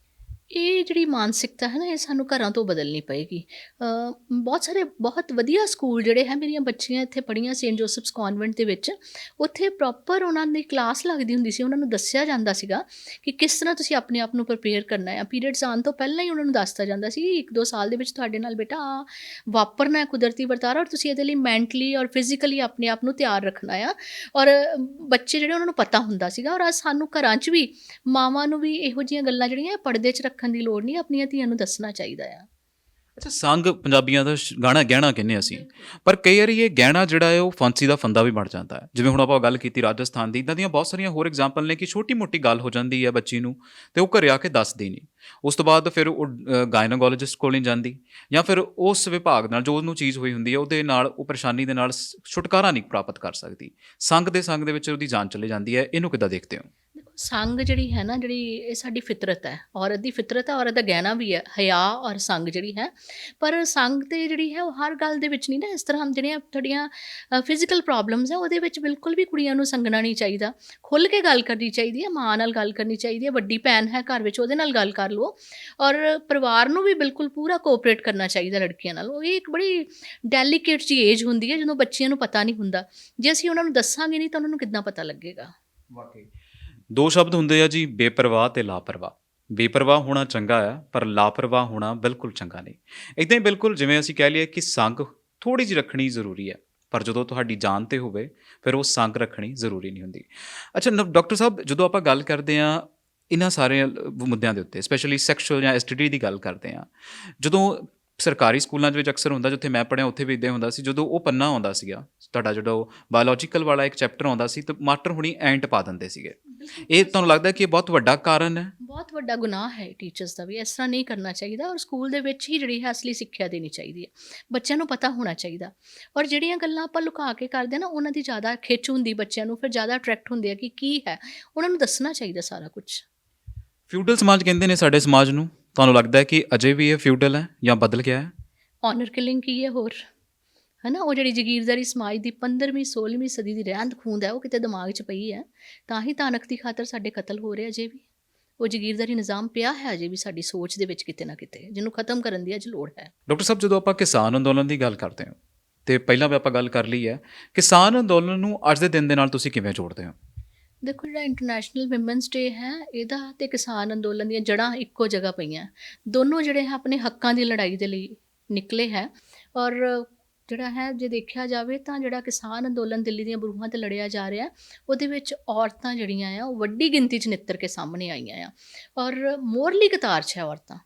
ਇਹ ਜਿਹੜੀ ਮਾਨਸਿਕਤਾ ਹੈ ਨਾ, ਇਹ ਸਾਨੂੰ ਘਰਾਂ ਤੋਂ ਬਦਲਣੀ ਪਏਗੀ। ਬਹੁਤ ਵਧੀਆ ਸਕੂਲ ਜਿਹੜੇ ਹੈ, ਮੇਰੀਆਂ ਬੱਚੀਆਂ ਇੱਥੇ ਪੜ੍ਹੀਆਂ ਸੇਂਟ ਜੋਸਫਸ ਕੌਨਵੈਂਟ ਦੇ ਵਿੱਚ, ਉੱਥੇ ਪ੍ਰੋਪਰ ਉਹਨਾਂ ਦੀ ਕਲਾਸ ਲੱਗਦੀ ਹੁੰਦੀ ਸੀ। ਉਹਨਾਂ ਨੂੰ ਦੱਸਿਆ ਜਾਂਦਾ ਸੀਗਾ ਕਿ ਕਿਸ ਤਰ੍ਹਾਂ ਤੁਸੀਂ ਆਪਣੇ ਆਪ ਨੂੰ ਪ੍ਰੀਪੇਅਰ ਕਰਨਾ ਹੈ। ਪੀਰੀਅਡਸ ਆਉਣ ਤੋਂ ਪਹਿਲਾਂ ਹੀ ਉਹਨਾਂ ਨੂੰ ਦੱਸਤਾ ਜਾਂਦਾ ਸੀ 1-2 ਸਾਲ ਦੇ ਵਿੱਚ ਤੁਹਾਡੇ ਨਾਲ ਬੇਟਾ ਵਾਪਰਨਾ ਹੈ ਕੁਦਰਤੀ ਵਰਤਾਰਾ, ਔਰ ਤੁਸੀਂ ਇਹਦੇ ਲਈ ਮੈਂਟਲੀ ਔਰ ਫਿਜ਼ੀਕਲੀ ਆਪਣੇ ਆਪ ਨੂੰ ਤਿਆਰ ਰੱਖਣਾ ਆ। ਔਰ ਬੱਚੇ ਜਿਹੜੇ, ਉਹਨਾਂ ਨੂੰ ਪਤਾ ਹੁੰਦਾ ਸੀਗਾ। ਔਰ ਅੱਜ ਸਾਨੂੰ ਘਰਾਂ 'ਚ ਵੀ, ਮਾਵਾਂ ਨੂੰ ਵੀ ਇਹੋ ਜਿਹੀਆਂ ਗੱਲਾਂ ਜਿਹੜੀਆਂ ਪਰਦੇ 'ਚ ਰੱਖਣ ਦੀ ਲੋੜ ਨਹੀਂ, ਆਪਣੀਆਂ ਧੀਆਂ ਨੂੰ ਦੱਸਣਾ ਚਾਹੀਦਾ ਆ। ਅੱਛਾ, ਸੰਗ ਪੰਜਾਬੀਆਂ ਦਾ ਗਹਿਣਾ ਕਹਿੰਦੇ ਅਸੀਂ, ਪਰ ਕਈ ਵਾਰੀ ਇਹ ਗਹਿਣਾ ਜਿਹੜਾ ਹੈ ਉਹ ਫਾਂਸੀ ਦਾ ਫੰਦਾ ਵੀ ਬਣ ਜਾਂਦਾ ਹੈ। ਜਿਵੇਂ ਹੁਣ ਆਪਾਂ ਗੱਲ ਕੀਤੀ ਰਾਜਸਥਾਨ ਦੀ, ਇੱਦਾਂ ਦੀਆਂ ਬਹੁਤ ਸਾਰੀਆਂ ਹੋਰ ਐਗਜ਼ਾਮਪਲ ਨੇ ਕਿ ਛੋਟੀ ਮੋਟੀ ਗੱਲ ਹੋ ਜਾਂਦੀ ਹੈ ਬੱਚੀ ਨੂੰ ਅਤੇ ਉਹ ਘਰੇ ਆ ਕੇ ਦੱਸਦੀ ਨਹੀਂ। ਉਸ ਤੋਂ ਬਾਅਦ ਫਿਰ ਉਹ ਗਾਇਨੋਕੋਲੋਜਿਸਟ ਕੋਲ ਨਹੀਂ ਜਾਂਦੀ, ਜਾਂ ਫਿਰ ਉਸ ਵਿਭਾਗ ਨਾਲ ਜੋ ਉਹਨੂੰ ਚੀਜ਼ ਹੋਈ ਹੁੰਦੀ ਹੈ ਉਹਦੇ ਨਾਲ ਉਹ ਪਰੇਸ਼ਾਨੀ ਦੇ ਨਾਲ ਛੁਟਕਾਰਾ ਨਹੀਂ ਪ੍ਰਾਪਤ ਕਰ ਸਕਦੀ। ਸੰਗ ਦੇ ਵਿੱਚ ਉਹਦੀ ਜਾਨ ਚਲੀ ਜਾਂਦੀ ਹੈ। ਇਹਨੂੰ ਕਿੱਦਾਂ ਦੇਖਦੇ ਹੋ? ਸੰਗ ਜਿਹੜੀ ਹੈ ਨਾ, ਇਹ ਸਾਡੀ ਫਿਤਰਤ ਹੈ, ਔਰਤ ਦੀ ਫਿਤਰਤ ਹੈ, ਔਰਤ ਦਾ ਗਹਿਣਾ ਵੀ ਹੈ ਹਯਾ ਔਰ ਸੰਗ ਜਿਹੜੀ ਹੈ। ਪਰ ਸੰਗ ਤੇ ਜਿਹੜੀ ਹੈ ਉਹ ਹਰ ਗੱਲ ਦੇ ਵਿੱਚ ਨਹੀਂ ਨਾ, ਇਸ ਤਰ੍ਹਾਂ ਜਿਹੜੀਆਂ ਤੁਹਾਡੀਆਂ ਫਿਜ਼ੀਕਲ ਪ੍ਰੋਬਲਮਸ ਹੈ ਉਹਦੇ ਵਿੱਚ ਬਿਲਕੁਲ ਵੀ ਕੁੜੀਆਂ ਨੂੰ ਸੰਗਣਾ ਨਹੀਂ ਚਾਹੀਦਾ। ਖੁੱਲ੍ਹ ਕੇ ਗੱਲ ਕਰਨੀ ਚਾਹੀਦੀ ਹੈ, ਮਾਂ ਨਾਲ ਗੱਲ ਕਰਨੀ ਚਾਹੀਦੀ ਹੈ, ਵੱਡੀ ਭੈਣ ਹੈ ਘਰ ਵਿੱਚ, ਉਹਦੇ ਨਾਲ ਗੱਲ ਕਰ ਲਓ। ਔਰ ਪਰਿਵਾਰ ਨੂੰ ਵੀ ਬਿਲਕੁਲ ਪੂਰਾ ਕੋਆਪਰੇਟ ਕਰਨਾ ਚਾਹੀਦਾ ਲੜਕੀਆਂ ਨਾਲ। ਉਹ ਇੱਕ ਬੜੀ ਡੈਲੀਕੇਟ ਜਿਹੀ ਏਜ ਹੁੰਦੀ ਹੈ ਜਦੋਂ ਬੱਚਿਆਂ ਨੂੰ ਪਤਾ ਨਹੀਂ ਹੁੰਦਾ। ਜੇ ਅਸੀਂ ਉਹਨਾਂ ਨੂੰ ਦੱਸਾਂਗੇ ਨਹੀਂ ਤਾਂ ਉਹਨਾਂ ਨੂੰ ਕਿੱਦਾਂ ਪਤਾ ਲੱਗੇਗਾ। ਵਾਕਈ 2 ਸ਼ਬਦ ਹੁੰਦੇ ਆ ਜੀ, ਬੇਪਰਵਾਹ ਅਤੇ ਲਾਪਰਵਾਹ। ਬੇਪਰਵਾਹ ਹੋਣਾ ਚੰਗਾ ਆ, ਪਰ ਲਾਪਰਵਾਹ ਹੋਣਾ ਬਿਲਕੁਲ ਚੰਗਾ ਨਹੀਂ। ਇੱਦਾਂ ਹੀ ਬਿਲਕੁਲ ਜਿਵੇਂ ਅਸੀਂ ਕਹਿ ਲਈਏ ਕਿ ਸੰਗ ਥੋੜ੍ਹੀ ਜਿਹੀ ਰੱਖਣੀ ਜ਼ਰੂਰੀ ਹੈ, ਪਰ ਜਦੋਂ ਤੁਹਾਡੀ ਜਾਨ 'ਤੇ ਹੋਵੇ ਫਿਰ ਉਹ ਸੰਗ ਰੱਖਣੀ ਜ਼ਰੂਰੀ ਨਹੀਂ ਹੁੰਦੀ। ਅੱਛਾ ਡਾਕਟਰ ਸਾਹਿਬ, ਜਦੋਂ ਆਪਾਂ ਗੱਲ ਕਰਦੇ ਹਾਂ ਇਹਨਾਂ ਸਾਰੇ ਮੁੱਦਿਆਂ ਦੇ ਉੱਤੇ ਸਪੈਸ਼ਲੀ ਸੈਕਸ਼ੂਅਲ ਜਾਂ ਐਸਟੀਡੀ ਦੀ ਗੱਲ ਕਰਦੇ ਹਾਂ। ਜਦੋਂ ਸਰਕਾਰੀ ਸਕੂਲਾਂ ਦੇ ਵਿੱਚ ਅਕਸਰ ਹੁੰਦਾ, ਜਿੱਥੇ ਮੈਂ ਪੜ੍ਹਿਆ ਉੱਥੇ ਵੀ ਇੱਦਾਂ ਹੁੰਦਾ ਸੀ, ਜਦੋਂ ਉਹ ਪੰਨਾ ਆਉਂਦਾ ਸੀਗਾ ਤੁਹਾਡਾ, ਜਿਹੜਾ ਉਹ ਬਾਇਓਲੋਜੀਕਲ ਵਾਲਾ ਇੱਕ ਚੈਪਟਰ ਆਉਂਦਾ ਸੀ, ਤਾਂ ਮਾਸਟਰ ਹੁਣੀ ਐਂਟ ਪਾ ਦਿੰਦੇ ਸੀਗੇ। ਇਹ ਤੁਹਾਨੂੰ ਲੱਗਦਾ ਕਿ ਇਹ ਬਹੁਤ ਵੱਡਾ ਕਾਰਨ ਹੈ? ਬਹੁਤ ਵੱਡਾ ਗੁਨਾਹ ਹੈ ਟੀਚਰਸ ਦਾ ਵੀ, ਇਸ ਤਰ੍ਹਾਂ ਨਹੀਂ ਕਰਨਾ ਚਾਹੀਦਾ। ਔਰ ਸਕੂਲ ਦੇ ਵਿੱਚ ਹੀ ਜਿਹੜੀ ਹੈ ਅਸਲੀ ਸਿੱਖਿਆ ਦੇਣੀ ਚਾਹੀਦੀ ਹੈ, ਬੱਚਿਆਂ ਨੂੰ ਪਤਾ ਹੋਣਾ ਚਾਹੀਦਾ। ਔਰ ਜਿਹੜੀਆਂ ਗੱਲਾਂ ਆਪਾਂ ਲੁਕਾ ਕੇ ਕਰਦੇ ਨਾ, ਉਹਨਾਂ ਦੀ ਜ਼ਿਆਦਾ ਖਿੱਚ ਹੁੰਦੀ ਬੱਚਿਆਂ ਨੂੰ, ਫਿਰ ਜ਼ਿਆਦਾ ਅਟਰੈਕਟ ਹੁੰਦੇ ਆ ਕਿ ਕੀ ਹੈ, ਉਹਨਾਂ ਨੂੰ ਦੱਸਣਾ ਚਾਹੀਦਾ ਸਾਰਾ ਕੁਝ। ਫਿਊਡਲ ਸਮਾਜ ਕਹਿੰਦੇ ਨੇ ਸਾਡੇ ਸਮਾਜ ਨੂੰ, ਤੁਹਾਨੂੰ ਲੱਗਦਾ ਹੈ ਕਿ ਅਜੇ ਵੀ ਇਹ ਫਿਊਡਲ ਹੈ ਜਾਂ ਬਦਲ ਗਿਆ ਹੈ? ਔਨਰ ਕਿਲਿੰਗ ਕੀ ਹੈ ਹੋਰ, ਹੈ ਨਾ? ਉਹ ਜਿਹੜੀ ਜਾਗੀਰਦਾਰੀ ਸਮਾਜ ਦੀ 15ਵੀਂ 16ਵੀਂ ਸਦੀ ਦੀ ਰਹਿੰਦ ਖੂੰਹਦ ਹੈ, ਉਹ ਕਿਤੇ ਦਿਮਾਗ 'ਚ ਪਈ ਹੈ, ਤਾਂ ਹੀ ਤਾਨਕ ਦੀ ਖਾਤਰ ਸਾਡੇ ਕਤਲ ਹੋ ਰਹੇ ਅਜੇ ਵੀ। ਉਹ ਜਾਗੀਰਦਾਰੀ ਨਿਜ਼ਾਮ ਪਿਆ ਹੈ ਅਜੇ ਵੀ ਸਾਡੀ ਸੋਚ ਦੇ ਵਿੱਚ ਕਿਤੇ ਨਾ ਕਿਤੇ, ਜਿਹਨੂੰ ਖਤਮ ਕਰਨ ਦੀ ਅੱਜ ਲੋੜ ਹੈ। ਡਾਕਟਰ ਸਾਹਿਬ, ਜਦੋਂ ਆਪਾਂ ਕਿਸਾਨ ਅੰਦੋਲਨ ਦੀ ਗੱਲ ਕਰਦੇ ਹਾਂ, ਤੇ ਪਹਿਲਾਂ ਵੀ ਆਪਾਂ ਗੱਲ ਕਰ ਲਈ ਹੈ, ਕਿਸਾਨ ਅੰਦੋਲਨ ਨੂੰ ਅੱਜ ਦੇ ਦਿਨ ਦੇ ਨਾਲ ਤੁਸੀਂ ਕਿਵੇਂ ਜੋੜਦੇ ਹੋ? ਦੇਖੋ, ਜਿਹੜਾ ਇੰਟਰਨੈਸ਼ਨਲ ਵਿਮਨਸ ਡੇ ਹੈ, ਇਹਦਾ ਤੇ ਕਿਸਾਨ ਅੰਦੋਲਨ ਦੀਆਂ ਜੜ੍ਹਾਂ ਇੱਕੋ ਜਗ੍ਹਾ ਪਈਆਂ। ਦੋਨੋਂ ਜਿਹੜੇ ਹੈ ਆਪਣੇ ਹੱਕਾਂ ਦੀ ਲੜਾਈ ਦੇ ਲਈ ਨਿਕਲੇ ਹੈ। ਔਰ ਜਿਹੜਾ ਹੈ, ਜੇ ਦੇਖਿਆ ਜਾਵੇ ਤਾਂ ਜਿਹੜਾ ਕਿਸਾਨ ਅੰਦੋਲਨ ਦਿੱਲੀ ਦੀਆਂ ਬਰੂਹਾਂ 'ਤੇ ਲੜਿਆ ਜਾ ਰਿਹਾ, ਉਹਦੇ ਵਿੱਚ ਔਰਤਾਂ ਜਿਹੜੀਆਂ ਆ ਉਹ ਵੱਡੀ ਗਿਣਤੀ 'ਚ ਨਿੱਤਰ ਕੇ ਸਾਹਮਣੇ ਆਈਆਂ ਆ। ਔਰ ਮੋਰਲੀ ਕਤਾਰ 'ਚ ਹੈ ਔਰਤਾਂ,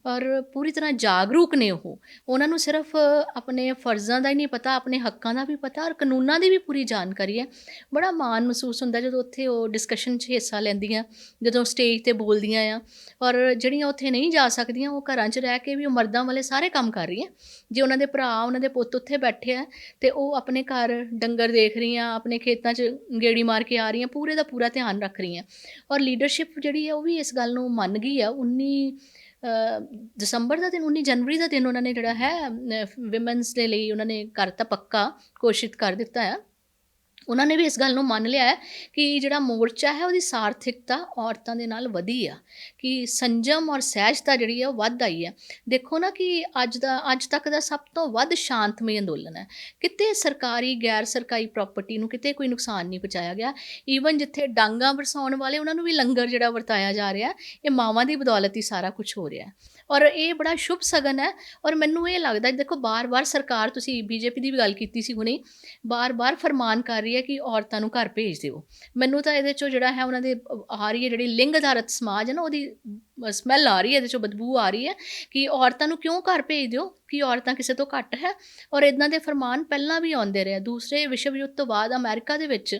ਔਰ ਪੂਰੀ ਤਰ੍ਹਾਂ ਜਾਗਰੂਕ ਨੇ। ਉਹਨਾਂ ਨੂੰ ਸਿਰਫ ਆਪਣੇ ਫਰਜ਼ਾਂ ਦਾ ਹੀ ਨਹੀਂ ਪਤਾ, ਆਪਣੇ ਹੱਕਾਂ ਦਾ ਵੀ ਪਤਾ, ਔਰ ਕਾਨੂੰਨਾਂ ਦੀ ਵੀ ਪੂਰੀ ਜਾਣਕਾਰੀ ਹੈ। ਬੜਾ ਮਾਣ ਮਹਿਸੂਸ ਹੁੰਦਾ ਜਦੋਂ ਉੱਥੇ ਉਹ ਡਿਸਕਸ਼ਨ 'ਚ ਹਿੱਸਾ ਲੈਂਦੀਆਂ, ਜਦੋਂ ਸਟੇਜ 'ਤੇ ਬੋਲਦੀਆਂ ਆ। ਔਰ ਜਿਹੜੀਆਂ ਉੱਥੇ ਨਹੀਂ ਜਾ ਸਕਦੀਆਂ, ਉਹ ਘਰਾਂ 'ਚ ਰਹਿ ਕੇ ਵੀ ਉਹ ਮਰਦਾਂ ਵਾਲੇ ਸਾਰੇ ਕੰਮ ਕਰ ਰਹੀਆਂ। ਜੇ ਉਹਨਾਂ ਦੇ ਭਰਾ, ਉਹਨਾਂ ਦੇ ਪੁੱਤ ਉੱਥੇ ਬੈਠੇ ਆ, ਅਤੇ ਉਹ ਆਪਣੇ ਘਰ ਡੰਗਰ ਦੇਖ ਰਹੀਆਂ, ਆਪਣੇ ਖੇਤਾਂ 'ਚ ਗੇੜੀ ਮਾਰ ਕੇ ਆ ਰਹੀਆਂ, ਪੂਰੇ ਦਾ ਪੂਰਾ ਧਿਆਨ ਰੱਖ ਰਹੀਆਂ। ਔਰ ਲੀਡਰਸ਼ਿਪ ਜਿਹੜੀ ਹੈ ਉਹ ਵੀ ਇਸ ਗੱਲ ਨੂੰ ਮੰਨ ਗਈ ਆ। 19 ਦਸੰਬਰ ਦਾ ਦਿਨ, 19 ਜਨਵਰੀ ਦਾ ਦਿਨ ਉਹਨਾਂ ਨੇ ਜਿਹੜਾ ਹੈ ਵਿਮਨਸ ਦੇ ਲਈ ਉਹਨਾਂ ਨੇ ਕਰਤਾ ਪੱਕਾ, ਘੋਸ਼ਿਤ ਕਰ ਦਿੱਤਾ ਆ। ਉਹਨਾਂ ਨੇ ਵੀ ਇਸ ਗੱਲ ਨੂੰ ਮੰਨ ਲਿਆ ਹੈ ਕਿ ਜਿਹੜਾ ਮੋਰਚਾ ਹੈ ਉਹਦੀ ਸਾਰਥਿਕਤਾ ਔਰਤਾਂ ਦੇ ਨਾਲ ਵਧੀ ਆ, ਕਿ ਸੰਜਮ ਔਰ ਸਹਿਜਤਾ ਜਿਹੜੀ ਹੈ ਉਹ ਵੱਧ ਆਈ ਹੈ। ਦੇਖੋ ਨਾ ਕਿ ਅੱਜ ਤੱਕ ਦਾ ਸਭ ਤੋਂ ਵੱਧ ਸ਼ਾਂਤਮਈ ਅੰਦੋਲਨ ਹੈ। ਕਿਤੇ ਸਰਕਾਰੀ ਗੈਰ ਸਰਕਾਰੀ ਪ੍ਰਾਪਰਟੀ ਨੂੰ ਕਿਤੇ ਕੋਈ ਨੁਕਸਾਨ ਨਹੀਂ ਪਹੁੰਚਾਇਆ ਗਿਆ। ਈਵਨ ਜਿੱਥੇ ਡਾਂਗਾਂ ਵਰਸਾਉਣ ਵਾਲੇ, ਉਹਨਾਂ ਨੂੰ ਵੀ ਲੰਗਰ ਜਿਹੜਾ ਵਰਤਾਇਆ ਜਾ ਰਿਹਾ, ਇਹ ਮਾਵਾਂ ਦੀ ਬਦੌਲਤ ਹੀ ਸਾਰਾ ਕੁਝ ਹੋ ਰਿਹਾ। ਔਰ ਇਹ ਬੜਾ ਸ਼ੁਭ ਸਗਨ ਹੈ। ਔਰ ਮੈਨੂੰ ਇਹ ਲੱਗਦਾ, ਦੇਖੋ ਬਾਰ-ਬਾਰ ਸਰਕਾਰ, ਤੁਸੀਂ ਬੀਜੇਪੀ ਦੀ ਵੀ ਗੱਲ ਕੀਤੀ ਸੀ ਹੁਣੇ, ਬਾਰ-ਬਾਰ ਫਰਮਾਨ ਕਰ ਰਹੀ ਹੈ ਕਿ ਔਰਤਾਂ ਨੂੰ ਘਰ ਭੇਜ ਦਿਓ। ਮੈਨੂੰ ਤਾਂ ਇਹਦੇ 'ਚੋਂ ਜਿਹੜਾ ਹੈ ਉਹਨਾਂ ਦੇ ਆ ਰਹੀ ਹੈ, ਜਿਹੜੀ ਲਿੰਗ ਆਧਾਰਿਤ ਸਮਾਜ ਹੈ ਨਾ, ਉਹਦੀ ਸਮੈਲ ਆ ਰਹੀ ਹੈ, ਇਹਦੇ 'ਚੋਂ ਬਦਬੂ ਆ ਰਹੀ ਹੈ ਕਿ ਔਰਤਾਂ ਨੂੰ ਕਿਉਂ ਘਰ ਭੇਜ ਦਿਓ, ਕਿ ਔਰਤਾਂ ਕਿਸੇ ਤੋਂ ਘੱਟ ਹੈ। ਔਰ ਇੱਦਾਂ ਦੇ ਫਰਮਾਨ ਪਹਿਲਾਂ ਵੀ ਆਉਂਦੇ ਰਹੇ। ਦੂਸਰੇ ਵਿਸ਼ਵ ਯੁੱਧ ਤੋਂ ਬਾਅਦ ਅਮਰੀਕਾ ਦੇ ਵਿੱਚ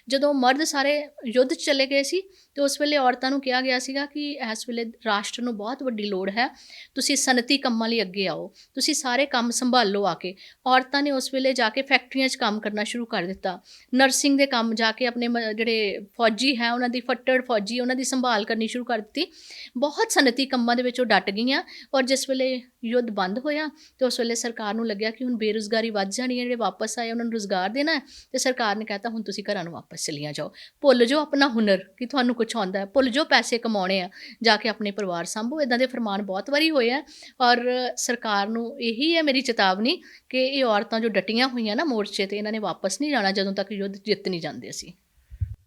ਜਦੋਂ ਮਰਦ ਸਾਰੇ ਯੁੱਧ 'ਚ ਚਲੇ ਗਏ ਸੀ, ਅਤੇ ਉਸ ਵੇਲੇ ਔਰਤਾਂ ਨੂੰ ਕਿਹਾ ਗਿਆ ਸੀਗਾ ਕਿ ਇਸ ਵੇਲੇ ਰਾਸ਼ਟਰ ਨੂੰ ਬਹੁਤ ਵੱਡੀ ਲੋੜ ਹੈ, ਤੁਸੀਂ ਸਨਅਤੀ ਕੰਮਾਂ ਲਈ ਅੱਗੇ ਆਓ, ਤੁਸੀਂ ਸਾਰੇ ਕੰਮ ਸੰਭਾਲੋ ਆ ਕੇ। ਔਰਤਾਂ ਨੇ ਉਸ ਵੇਲੇ ਜਾ ਕੇ ਫੈਕਟਰੀਆਂ 'ਚ ਕੰਮ ਕਰਨਾ ਸ਼ੁਰੂ ਕਰ ਦਿੱਤਾ, ਨਰਸਿੰਗ ਦੇ ਕੰਮ ਜਾ ਕੇ ਆਪਣੇ ਜਿਹੜੇ ਫੌਜੀ ਹੈ, ਉਹਨਾਂ ਦੀ ਫੱਟੜ ਫੌਜੀ, ਉਹਨਾਂ ਦੀ ਸੰਭਾਲ ਕਰਨੀ ਸ਼ੁਰੂ ਕਰ ਦਿੱਤੀ। ਬਹੁਤ ਸਨਅਤੀ ਕੰਮਾਂ ਦੇ ਵਿੱਚ ਉਹ ਡਟ ਗਈਆਂ। ਔਰ ਜਿਸ ਵੇਲੇ ਯੁੱਧ ਬੰਦ ਹੋਇਆ, ਅਤੇ ਉਸ ਵੇਲੇ ਸਰਕਾਰ ਨੂੰ ਲੱਗਿਆ ਕਿ ਹੁਣ ਬੇਰੁਜ਼ਗਾਰੀ ਵੱਧ ਜਾਣੀ ਹੈ, ਜਿਹੜੇ ਵਾਪਸ ਆਏ ਉਹਨਾਂ ਨੂੰ ਰੁਜ਼ਗਾਰ ਦੇਣਾ ਹੈ, ਅਤੇ ਸਰਕਾਰ ਨੇ ਕਹਿਤਾ ਹੁਣ ਤੁਸੀਂ ਘਰਾਂ ਨੂੰ ਵਾਪਸ ਚਲੀਆਂ ਜਾਓ, ਭੁੱਲ ਜਾਓ ਆਪਣਾ ਹੁਨਰ ਕਿ ਤੁਹਾਨੂੰ ਕੁਛ ਆਉਂਦਾ ਹੈ, ਭੁੱਲ ਜਾਓ ਪੈਸੇ ਕਮਾਉਣੇ ਆ, ਜਾ ਕੇ ਆਪਣੇ ਪਰਿਵਾਰ ਸਾਂਭੋ। ਇੱਦਾਂ ਦੇ ਫਰਮਾਨ ਬਹੁਤ ਵਾਰੀ ਹੋਏ ਆ। ਔਰ ਸਰਕਾਰ ਨੂੰ ਇਹੀ ਹੈ ਮੇਰੀ ਚੇਤਾਵਨੀ ਕਿ ਇਹ ਔਰਤਾਂ ਜੋ ਡਟੀਆਂ ਹੋਈਆਂ ਨਾ ਮੋਰਚੇ 'ਤੇ, ਇਹਨਾਂ ਨੇ ਵਾਪਸ ਨਹੀਂ ਜਾਣਾ ਜਦੋਂ ਤੱਕ ਯੁੱਧ ਜਿੱਤ ਨਹੀਂ ਜਾਂਦੇ ਅਸੀਂ।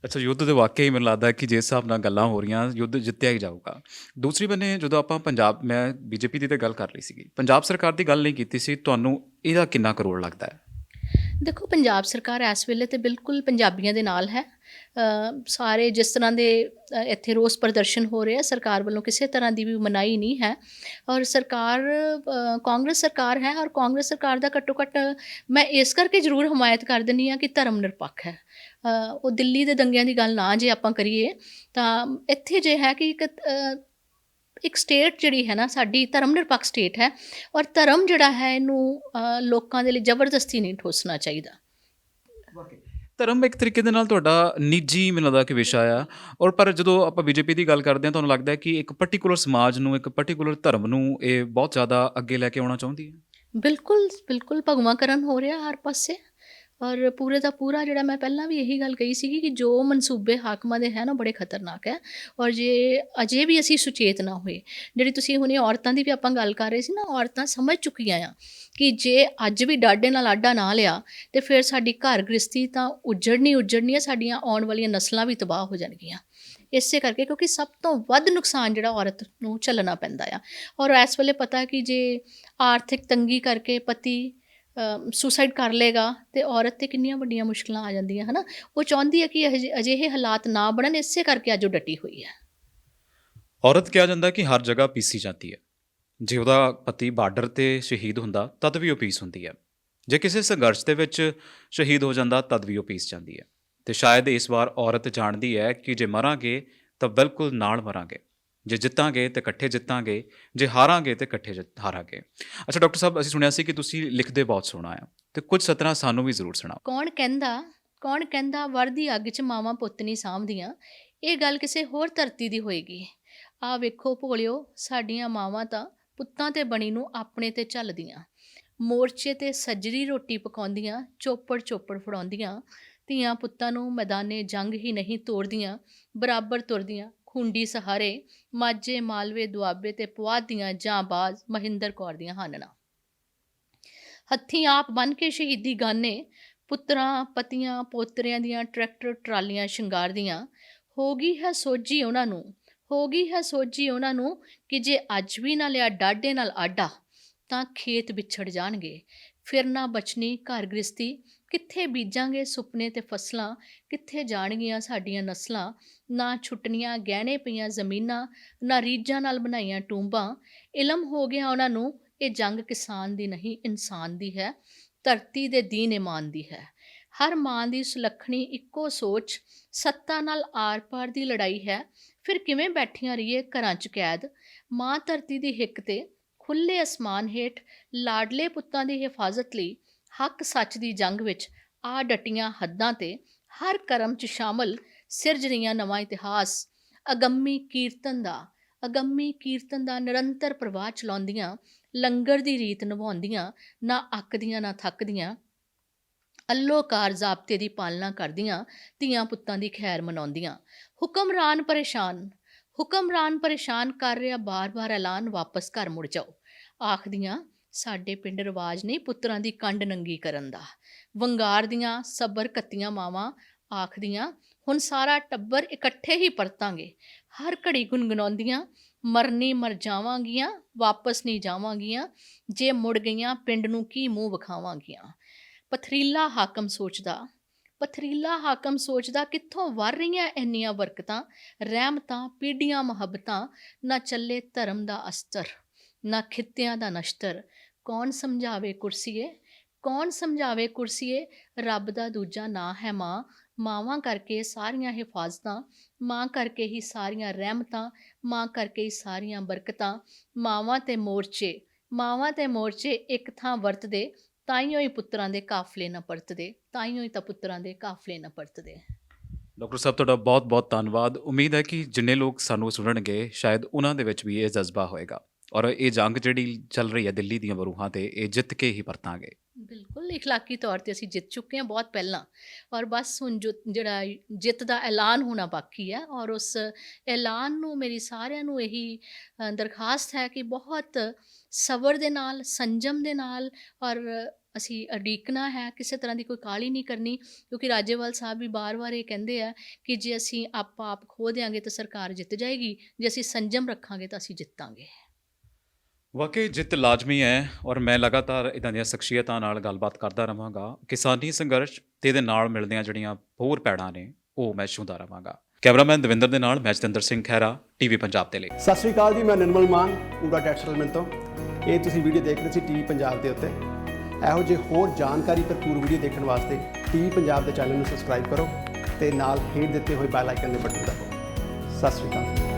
ਅੱਛਾ, ਯੁੱਧ ਦੇ ਵਾਕਿਆ ਹੀ ਮੈਨੂੰ ਲੱਗਦਾ ਕਿ ਜਿਸ ਹਿਸਾਬ ਨਾਲ ਗੱਲਾਂ ਹੋ ਰਹੀਆਂ, ਯੁੱਧ ਜਿੱਤਿਆ ਹੀ ਜਾਊਗਾ। ਦੂਸਰੀ ਬੰਨੇ ਜਦੋਂ ਆਪਾਂ ਪੰਜਾਬ, ਮੈਂ ਬੀਜੇਪੀ ਦੀ ਤਾਂ ਗੱਲ ਕਰ ਲਈ ਸੀਗੀ, ਪੰਜਾਬ ਸਰਕਾਰ ਦੀ ਗੱਲ ਨਹੀਂ ਕੀਤੀ ਸੀ, ਤੁਹਾਨੂੰ ਇਹਦਾ ਕਿੰਨਾ ਕੁ ਰੋਲ ਲੱਗਦਾ ਹੈ? ਦੇਖੋ, ਪੰਜਾਬ ਸਰਕਾਰ ਇਸ ਵੇਲੇ ਤੇ ਬਿਲਕੁਲ ਪੰਜਾਬੀਆਂ ਦੇ ਨਾਲ ਹੈ। ਸਾਰੇ ਜਿਸ ਤਰ੍ਹਾਂ ਦੇ ਇੱਥੇ ਰੋਸ ਪ੍ਰਦਰਸ਼ਨ ਹੋ ਰਹੇ ਆ, ਸਰਕਾਰ ਵੱਲੋਂ ਕਿਸੇ ਤਰ੍ਹਾਂ ਦੀ ਵੀ ਮਨਾਹੀ ਨਹੀਂ ਹੈ। ਔਰ ਸਰਕਾਰ ਕਾਂਗਰਸ ਸਰਕਾਰ ਹੈ, ਔਰ ਕਾਂਗਰਸ ਸਰਕਾਰ ਦਾ ਘੱਟੋ ਘੱਟ ਮੈਂ ਇਸ ਕਰਕੇ ਜ਼ਰੂਰ ਹਮਾਇਤ ਕਰ ਦਿੰਦੀ ਹਾਂ ਕਿ ਧਰਮ ਨਿਰਪੱਖ ਹੈ। ਉਹ ਦਿੱਲੀ ਦੇ ਦੰਗਿਆਂ ਦੀ ਗੱਲ ਨਾ ਜੇ ਆਪਾਂ ਕਰੀਏ, ਤਾਂ ਇੱਥੇ ਜੇ ਹੈ ਕਿ ਇੱਕ ਸਟੇਟ ਜਿਹੜੀ ਹੈ ਨਾ ਸਾਡੀ, ਧਰਮ ਨਿਰਪੱਖ ਸਟੇਟ ਹੈ। ਔਰ ਧਰਮ ਜਿਹੜਾ ਹੈ ਇਹਨੂੰ ਲੋਕਾਂ ਦੇ ਲਈ ਜ਼ਬਰਦਸਤੀ ਨਹੀਂ ਠੋਸਣਾ ਚਾਹੀਦਾ। ਧਰਮ ਇੱਕ ਤਰੀਕੇ ਦੇ ਨਾਲ ਤੁਹਾਡਾ ਨਿੱਜੀ, ਮੈਨੂੰ ਲੱਗਦਾ ਕਿ ਵਿਸ਼ਾ ਆ। ਔਰ ਪਰ ਜਦੋਂ ਆਪਾਂ ਬੀਜੇਪੀ ਦੀ ਗੱਲ ਕਰਦੇ ਹਾਂ, ਤੁਹਾਨੂੰ ਲੱਗਦਾ ਹੈ ਕਿ ਇੱਕ ਪਰਟੀਕੂਲਰ ਸਮਾਜ ਨੂੰ, ਇੱਕ ਪਰਟੀਕੂਲਰ ਧਰਮ ਨੂੰ ਇਹ ਬਹੁਤ ਜ਼ਿਆਦਾ ਅੱਗੇ ਲੈ ਕੇ ਆਉਣਾ ਚਾਹੁੰਦੀ ਹੈ? ਬਿਲਕੁਲ ਬਿਲਕੁਲ ਭਗਵਾਂਕਰਨ ਹੋ ਰਿਹਾ ਹਰ ਪਾਸੇ। ਔਰ ਪੂਰੇ ਦਾ ਪੂਰਾ ਜਿਹੜਾ, ਮੈਂ ਪਹਿਲਾਂ ਵੀ ਇਹੀ ਗੱਲ ਕਹੀ ਸੀਗੀ ਕਿ ਜੋ ਮਨਸੂਬੇ ਹਾਕਮਾਂ ਦੇ ਹੈ ਨਾ, ਬੜੇ ਖਤਰਨਾਕ ਹੈ। ਔਰ ਜੇ ਅਜੇ ਵੀ ਅਸੀਂ ਸੁਚੇਤ ਨਾ ਹੋਏ, ਜਿਹੜੀ ਤੁਸੀਂ ਹੁਣੇ ਔਰਤਾਂ ਦੀ ਵੀ ਆਪਾਂ ਗੱਲ ਕਰ ਰਹੇ ਸੀ ਨਾ, ਔਰਤਾਂ ਸਮਝ ਚੁੱਕੀਆਂ ਆ ਕਿ ਜੇ ਅੱਜ ਵੀ ਡਾਢੇ ਨਾਲ ਆਡਾ ਨਾ ਲਿਆ, ਤੇ ਫਿਰ ਸਾਡੀ ਘਰ ਗ੍ਰਸਤੀ ਤਾਂ ਉੱਜੜਨੀ ਹੈ, ਸਾਡੀਆਂ ਆਉਣ ਵਾਲੀਆਂ ਨਸਲਾਂ ਵੀ ਤਬਾਹ ਹੋ ਜਾਣਗੀਆਂ। ਇਸੇ ਕਰਕੇ, ਕਿਉਂਕਿ ਸਭ ਤੋਂ ਵੱਧ ਨੁਕਸਾਨ ਜਿਹੜਾ ਔਰਤ ਨੂੰ ਝੱਲਣਾ ਪੈਂਦਾ ਆ। ਔਰ ਇਸ ਵੇਲੇ ਪਤਾ ਕਿ ਜੇ ਆਰਥਿਕ ਤੰਗੀ ਕਰਕੇ ਪਤੀ ਸੁਸਾਈਡ ਕਰ ਲਏਗਾ, ਅਤੇ ਔਰਤ 'ਤੇ ਕਿੰਨੀਆਂ ਵੱਡੀਆਂ ਮੁਸ਼ਕਿਲਾਂ ਆ ਜਾਂਦੀਆਂ ਹੈ ਨਾ। ਉਹ ਚਾਹੁੰਦੀ ਹੈ ਕਿ ਅਜਿਹੇ ਹਾਲਾਤ ਨਾ ਬਣਨ, ਇਸੇ ਕਰਕੇ ਅੱਜ ਉਹ ਡਟੀ ਹੋਈ ਹੈ। ਔਰਤ ਕਿਹਾ ਜਾਂਦਾ ਕਿ ਹਰ ਜਗ੍ਹਾ ਪੀਸੀ ਜਾਂਦੀ ਹੈ। ਜੇ ਉਹਦਾ ਪਤੀ ਬਾਰਡਰ ਤੇ ਸ਼ਹੀਦ ਹੁੰਦਾ ਤਦ ਵੀ ਉਹ ਪੀਸ ਹੁੰਦੀ ਹੈ। ਜੇ ਕਿਸੇ ਸੰਘਰਸ਼ ਦੇ ਵਿੱਚ ਸ਼ਹੀਦ ਹੋ ਜਾਂਦਾ ਤਦ ਵੀ ਉਹ ਪੀਸ ਜਾਂਦੀ ਹੈ। ਤੇ ਸ਼ਾਇਦ ਇਸ ਵਾਰ ਔਰਤ ਜਾਣਦੀ ਹੈ ਕਿ ਜੇ ਮਰਾਂਗੇ ਤਾਂ ਬਿਲਕੁਲ ਨਾਲ ਮਰਾਂਗੇ, ਜੇ ਜਿੱਤਾਂਗੇ ਤੇ ਇਕੱਠੇ ਜਿੱਤਾਂਗੇ, ਜੇ ਹਾਰਾਂਗੇ ਤੇ ਇਕੱਠੇ ਹਾਰਾਂਗੇ। ਅੱਛਾ ਡਾਕਟਰ ਸਾਹਿਬ, ਅਸੀਂ ਸੁਣਿਆ ਸੀ ਕਿ ਤੁਸੀਂ ਲਿਖਦੇ ਬਹੁਤ ਸੋਹਣਾ ਆ, ਤੇ ਕੁਝ ਸਤਰਾਂ ਸਾਨੂੰ ਵੀ ਜ਼ਰੂਰ ਸੁਣਾਓ। ਕੌਣ ਕਹਿੰਦਾ ਵਰਦੀ ਅੱਗ 'ਚ ਮਾਵਾਂ ਪੁੱਤ ਨਹੀਂ ਸਾਂਭਦੀਆਂ। ਇਹ ਗੱਲ ਕਿਸੇ ਹੋਰ ਧਰਤੀ ਦੀ ਹੋਏਗੀ। ਆਹ ਵੇਖੋ ਭੋਲਿਓ, ਸਾਡੀਆਂ ਮਾਵਾਂ ਤਾਂ ਪੁੱਤਾਂ ਤੇ ਬਣੀ ਨੂੰ ਆਪਣੇ ਤੇ ਝੱਲਦੀਆਂ, ਮੋਰਚੇ ਤੇ ਸੱਜਰੀ ਰੋਟੀ ਪਕਾਉਂਦੀਆਂ, ਚੋਪੜ ਫੜਾਉਂਦੀਆਂ, ਧੀਆਂ ਪੁੱਤਾਂ ਨੂੰ ਮੈਦਾਨੇ ਜੰਗ ਹੀ ਨਹੀਂ ਤੋੜਦੀਆਂ, ਬਰਾਬਰ ਤੁਰਦੀਆਂ ਖੁੰਡੀ ਸਹਾਰੇ, ਮਾਝੇ ਮਾਲਵੇ ਦੁਆਬੇ ਤੇ ਪੁਆਧ ਦੀਆਂ ਜਾਂਬਾਜ਼ ਮਹਿੰਦਰ ਕੌਰ ਦੀਆਂ ਹਾਨਣਾ। ਹੱਥੀਂ ਆਪ ਬੰਨ੍ਹ ਕੇ ਸ਼ਹੀਦੀ ਗਾਨੇ, ਪੁੱਤਰਾਂ ਪਤੀਆਂ ਪੋਤਰਿਆਂ ਦੀਆਂ ਟਰੈਕਟਰ ਟਰਾਲੀਆਂ ਸ਼ਿੰਗਾਰਦੀਆਂ। ਹੋ ਗਈ ਹੈ ਸੋਝੀ ਉਹਨਾਂ ਨੂੰ ਕਿ ਜੇ ਅੱਜ ਵੀ ਨਾ ਲਿਆ ਡਾਢੇ ਨਾਲ ਆਡਾ, ਤਾਂ ਖੇਤ ਵਿਛੜ ਜਾਣਗੇ। ਫਿਰ ਨਾ ਬਚਣੀ ਘਰ ਗ੍ਰਸਤੀ, ਕਿੱਥੇ ਬੀਜਾਂਗੇ ਸੁਪਨੇ ਤੇ ਫਸਲਾਂ, ਕਿੱਥੇ ਜਾਣਗੀਆਂ ਸਾਡੀਆਂ ਨਸਲਾਂ। ਨਾ ਛੁੱਟਣੀਆਂ ਗਹਿਣੇ ਪਈਆਂ ਜ਼ਮੀਨਾਂ, ਨਾ ਰੀਝਾਂ ਨਾਲ ਬਣਾਈਆਂ ਟੂੰਬਾਂ। ਇਲਮ ਹੋ ਗਿਆ ਉਹਨਾਂ ਨੂੰ ਇਹ ਜੰਗ ਕਿਸਾਨ ਦੀ ਨਹੀਂ ਇਨਸਾਨ ਦੀ ਹੈ, ਧਰਤੀ ਦੇ ਦੀਨ ਇਮਾਨ ਦੀ ਹੈ। ਹਰ ਮਾਂ ਦੀ ਸੁਲੱਖਣੀ ਇੱਕੋ ਸੋਚ, ਸੱਤਾ ਨਾਲ ਆਰ ਪਾਰ ਦੀ ਲੜਾਈ ਹੈ। ਫਿਰ ਕਿਵੇਂ ਬੈਠੀਆਂ ਰਹੀਏ ਘਰਾਂ 'ਚ ਕੈਦ, ਮਾਂ ਧਰਤੀ ਦੀ ਹਿੱਕ ਤੇ ਖੁੱਲ੍ਹੇ ਅਸਮਾਨ ਹੇਠ ਲਾਡਲੇ ਪੁੱਤਾਂ ਦੀ ਹਿਫਾਜ਼ਤ ਲਈ ਹੱਕ ਸੱਚ ਦੀ ਜੰਗ ਵਿੱਚ ਆ ਡਟੀਆਂ ਹੱਦਾਂ ਤੇ। ਹਰ ਕਰਮ 'ਚ ਸ਼ਾਮਲ ਸਿਰਜ ਰਹੀਆਂ ਨਵਾਂ ਇਤਿਹਾਸ, ਅਗੰਮੀ ਕੀਰਤਨ ਦਾ ਨਿਰੰਤਰ ਪ੍ਰਵਾਹ ਚਲਾਉਂਦੀਆਂ, ਲੰਗਰ ਦੀ ਰੀਤ ਨਿਭਾਉਂਦੀਆਂ, ਨਾ ਅੱਕਦੀਆਂ ਨਾ ਥੱਕਦੀਆਂ, ਅੱਲੋਕਾਰ ਜ਼ਾਬਤੇ ਦੀ ਪਾਲਣਾ ਕਰਦੀਆਂ, ਧੀਆਂ ਪੁੱਤਾਂ ਦੀ ਖੈਰ ਮਨਾਉਂਦੀਆਂ। ਹੁਕਮਰਾਨ ਪਰੇਸ਼ਾਨ ਕਰ ਰਿਹਾ ਬਾਰ-ਬਾਰ ਐਲਾਨ, ਵਾਪਸ ਘਰ ਮੁੜ ਜਾਓ। ਆਖਦੀਆਂ ਸਾਡੇ ਪਿੰਡ ਰਿਵਾਜ ਨਹੀਂ ਪੁੱਤਰਾਂ ਦੀ ਕੰਡ ਨੰਗੀ ਕਰਨ ਦਾ। ਵੰਗਾਰਦੀਆਂ ਸਬਰ ਕੱਤੀਆਂ ਮਾਵਾਂ, ਆਖਦੀਆਂ ਹੁਣ ਸਾਰਾ ਟੱਬਰ ਇਕੱਠੇ ਹੀ ਪਰਤਾਂਗੇ। ਹਰ ਘੜੀ ਗੁਨਗੁਣਾਉਂਦੀਆਂ, ਮਰਨੀ ਮਰ ਜਾਵਾਂਗੀਆਂ, ਵਾਪਸ ਨਹੀਂ ਜਾਵਾਂਗੀਆਂ। ਜੇ ਮੁੜ ਗਈਆਂ ਪਿੰਡ ਨੂੰ ਕੀ ਮੂੰਹ ਵਿਖਾਵਾਂਗੀਆਂ। ਪਥਰੀਲਾ ਹਾਕਮ ਸੋਚਦਾ ਕਿੱਥੋਂ ਵਰ ਰਹੀਆਂ ਇੰਨੀਆਂ ਬਰਕਤਾਂ, ਰਹਿਮਤਾਂ ਪੀੜੀਆਂ ਮੁਹੱਬਤਾਂ। ਨਾ ਚੱਲੇ ਧਰਮ ਦਾ ਅਸਤਰ, ਨਾ ਖਿੱਤਿਆਂ ਦਾ ਨਸ਼ਤਰ। ਕੌਣ ਸਮਝਾਵੇ ਕੁਰਸੀਏ, ਰੱਬ ਦਾ ਦੂਜਾ ਨਾਂ ਹੈ ਮਾਂ। ਮਾਵਾਂ ਕਰਕੇ ਸਾਰੀਆਂ ਹਿਫਾਜ਼ਤਾਂ, ਮਾਂ ਕਰਕੇ ਹੀ ਸਾਰੀਆਂ ਰਹਿਮਤਾਂ, ਮਾਂ ਕਰਕੇ ਹੀ ਸਾਰੀਆਂ ਬਰਕਤਾਂ। ਮਾਵਾਂ ਤੇ ਮੋਰਚੇ ਇੱਕ ਥਾਂ ਵਰਤਦੇ, ਤਾਈਓ ਹੀ ਪੁੱਤਰਾਂ ਦੇ ਕਾਫਲੇ ਨਾ ਪਰਤਦੇ। ਡਾਕਟਰ ਸਾਹਿਬ, ਤੁਹਾਡਾ ਬਹੁਤ ਬਹੁਤ ਧੰਨਵਾਦ। ਉਮੀਦ ਹੈ ਕਿ ਜਿੰਨੇ ਲੋਕ ਸਾਨੂੰ ਸੁਣਨਗੇ ਸ਼ਾਇਦ ਉਹਨਾਂ ਦੇ ਵਿੱਚ ਵੀ ਇਹ ਜਜ਼ਬਾ ਹੋਏਗਾ, ਔਰ ਇਹ ਜੰਗ ਜਿਹੜੀ ਚੱਲ ਰਹੀ ਹੈ ਦਿੱਲੀ ਦੀਆਂ ਬਰੂਹਾਂ ਤੇ, ਇਹ ਜਿੱਤ ਕੇ ਹੀ ਪਰਤਾਂਗੇ। ਬਿਲਕੁਲ, ਇਖਲਾਕੀ ਤੌਰ ਤੇ ਅਸੀਂ ਜਿੱਤ ਚੁੱਕੇ ਹਾਂ ਬਹੁਤ ਪਹਿਲਾਂ, ਔਰ ਬਸ ਹੁਣ ਜਿਹੜਾ ਜਿੱਤ ਦਾ ਐਲਾਨ ਹੋਣਾ ਬਾਕੀ ਹੈ। ਔਰ ਉਸ ਐਲਾਨ ਨੂੰ ਮੇਰੀ ਸਾਰਿਆਂ ਨੂੰ ਇਹੀ ਦਰਖਾਸਤ ਹੈ ਕਿ ਬਹੁਤ ਸਬਰ ਦੇ ਨਾਲ, ਸੰਜਮ ਦੇ ਨਾਲ, ਔਰ ਅਸੀਂ ਉਡੀਕਣਾ ਹੈ। ਕਿਸੇ ਤਰ੍ਹਾਂ ਦੀ ਕੋਈ ਕਾਹਲੀ ਨਹੀਂ ਕਰਨੀ, ਕਿਉਂਕਿ ਰਾਜੇਵਾਲ ਸਾਹਿਬ ਵੀ ਵਾਰ ਇਹ ਕਹਿੰਦੇ ਆ ਕਿ ਜੇ ਅਸੀਂ ਆਪ ਖੋ ਦਿਆਂਗੇ ਤਾਂ ਸਰਕਾਰ ਜਿੱਤ ਜਾਏਗੀ, ਜੇ ਅਸੀਂ ਸੰਜਮ ਰੱਖਾਂਗੇ ਤਾਂ ਅਸੀਂ ਜਿੱਤਾਂਗੇ। ਵਾਕਈ ਜਿੱਤ ਲਾਜ਼ਮੀ ਹੈ, ਔਰ ਮੈਂ ਲਗਾਤਾਰ ਇੱਦਾਂ ਦੀਆਂ ਸ਼ਖਸੀਅਤਾਂ ਨਾਲ ਗੱਲਬਾਤ ਕਰਦਾ ਰਹਾਂਗਾ। ਕਿਸਾਨੀ ਸੰਘਰਸ਼ ਤੇ ਇਹਦੇ ਨਾਲ ਮਿਲਦੀਆਂ ਜਿਹੜੀਆਂ ਹੋਰ ਪੈੜਾਂ ਨੇ ਉਹ ਮੈਂ ਛੂੰਹਦਾ ਰਹਾਂਗਾ। ਕੈਮਰਾਮੈਨ ਦਵਿੰਦਰ ਦੇ ਨਾਲ ਮੈਂ ਜਤਿੰਦਰ ਸਿੰਘ ਖਹਿਰਾ, ਟੀਵੀ ਪੰਜਾਬ ਦੇ ਲਈ। ਸਤਿ ਸ਼੍ਰੀ ਅਕਾਲ ਜੀ, ਮੈਂ ਨਿਰਮਲ ਮਾਨ, ਪੂਰਾ ਟੈਕਸ ਸੈਟਲਮੈਂਟ ਤੋਂ। ਇਹ ਤੁਸੀਂ ਵੀਡੀਓ ਦੇਖ ਰਹੇ ਸੀ ਟੀਵੀ ਪੰਜਾਬ ਦੇ ਉੱਤੇ। ਇਹੋ ਜਿਹੇ ਹੋਰ ਜਾਣਕਾਰੀ ਭਰਪੂਰ ਵੀਡੀਓ ਦੇਖਣ ਵਾਸਤੇ ਟੀਵੀ ਪੰਜਾਬ ਦੇ ਚੈਨਲ ਨੂੰ ਸਬਸਕ੍ਰਾਈਬ ਕਰੋ ਤੇ ਨਾਲ ਹੇਠ ਦਿੱਤੇ ਹੋਏ ਬੈਲ ਆਈਕਨ ਦੇ ਬਟਨ ਦਬਾਓ। ਸਤਿ ਸ਼੍ਰੀ ਅਕਾਲ।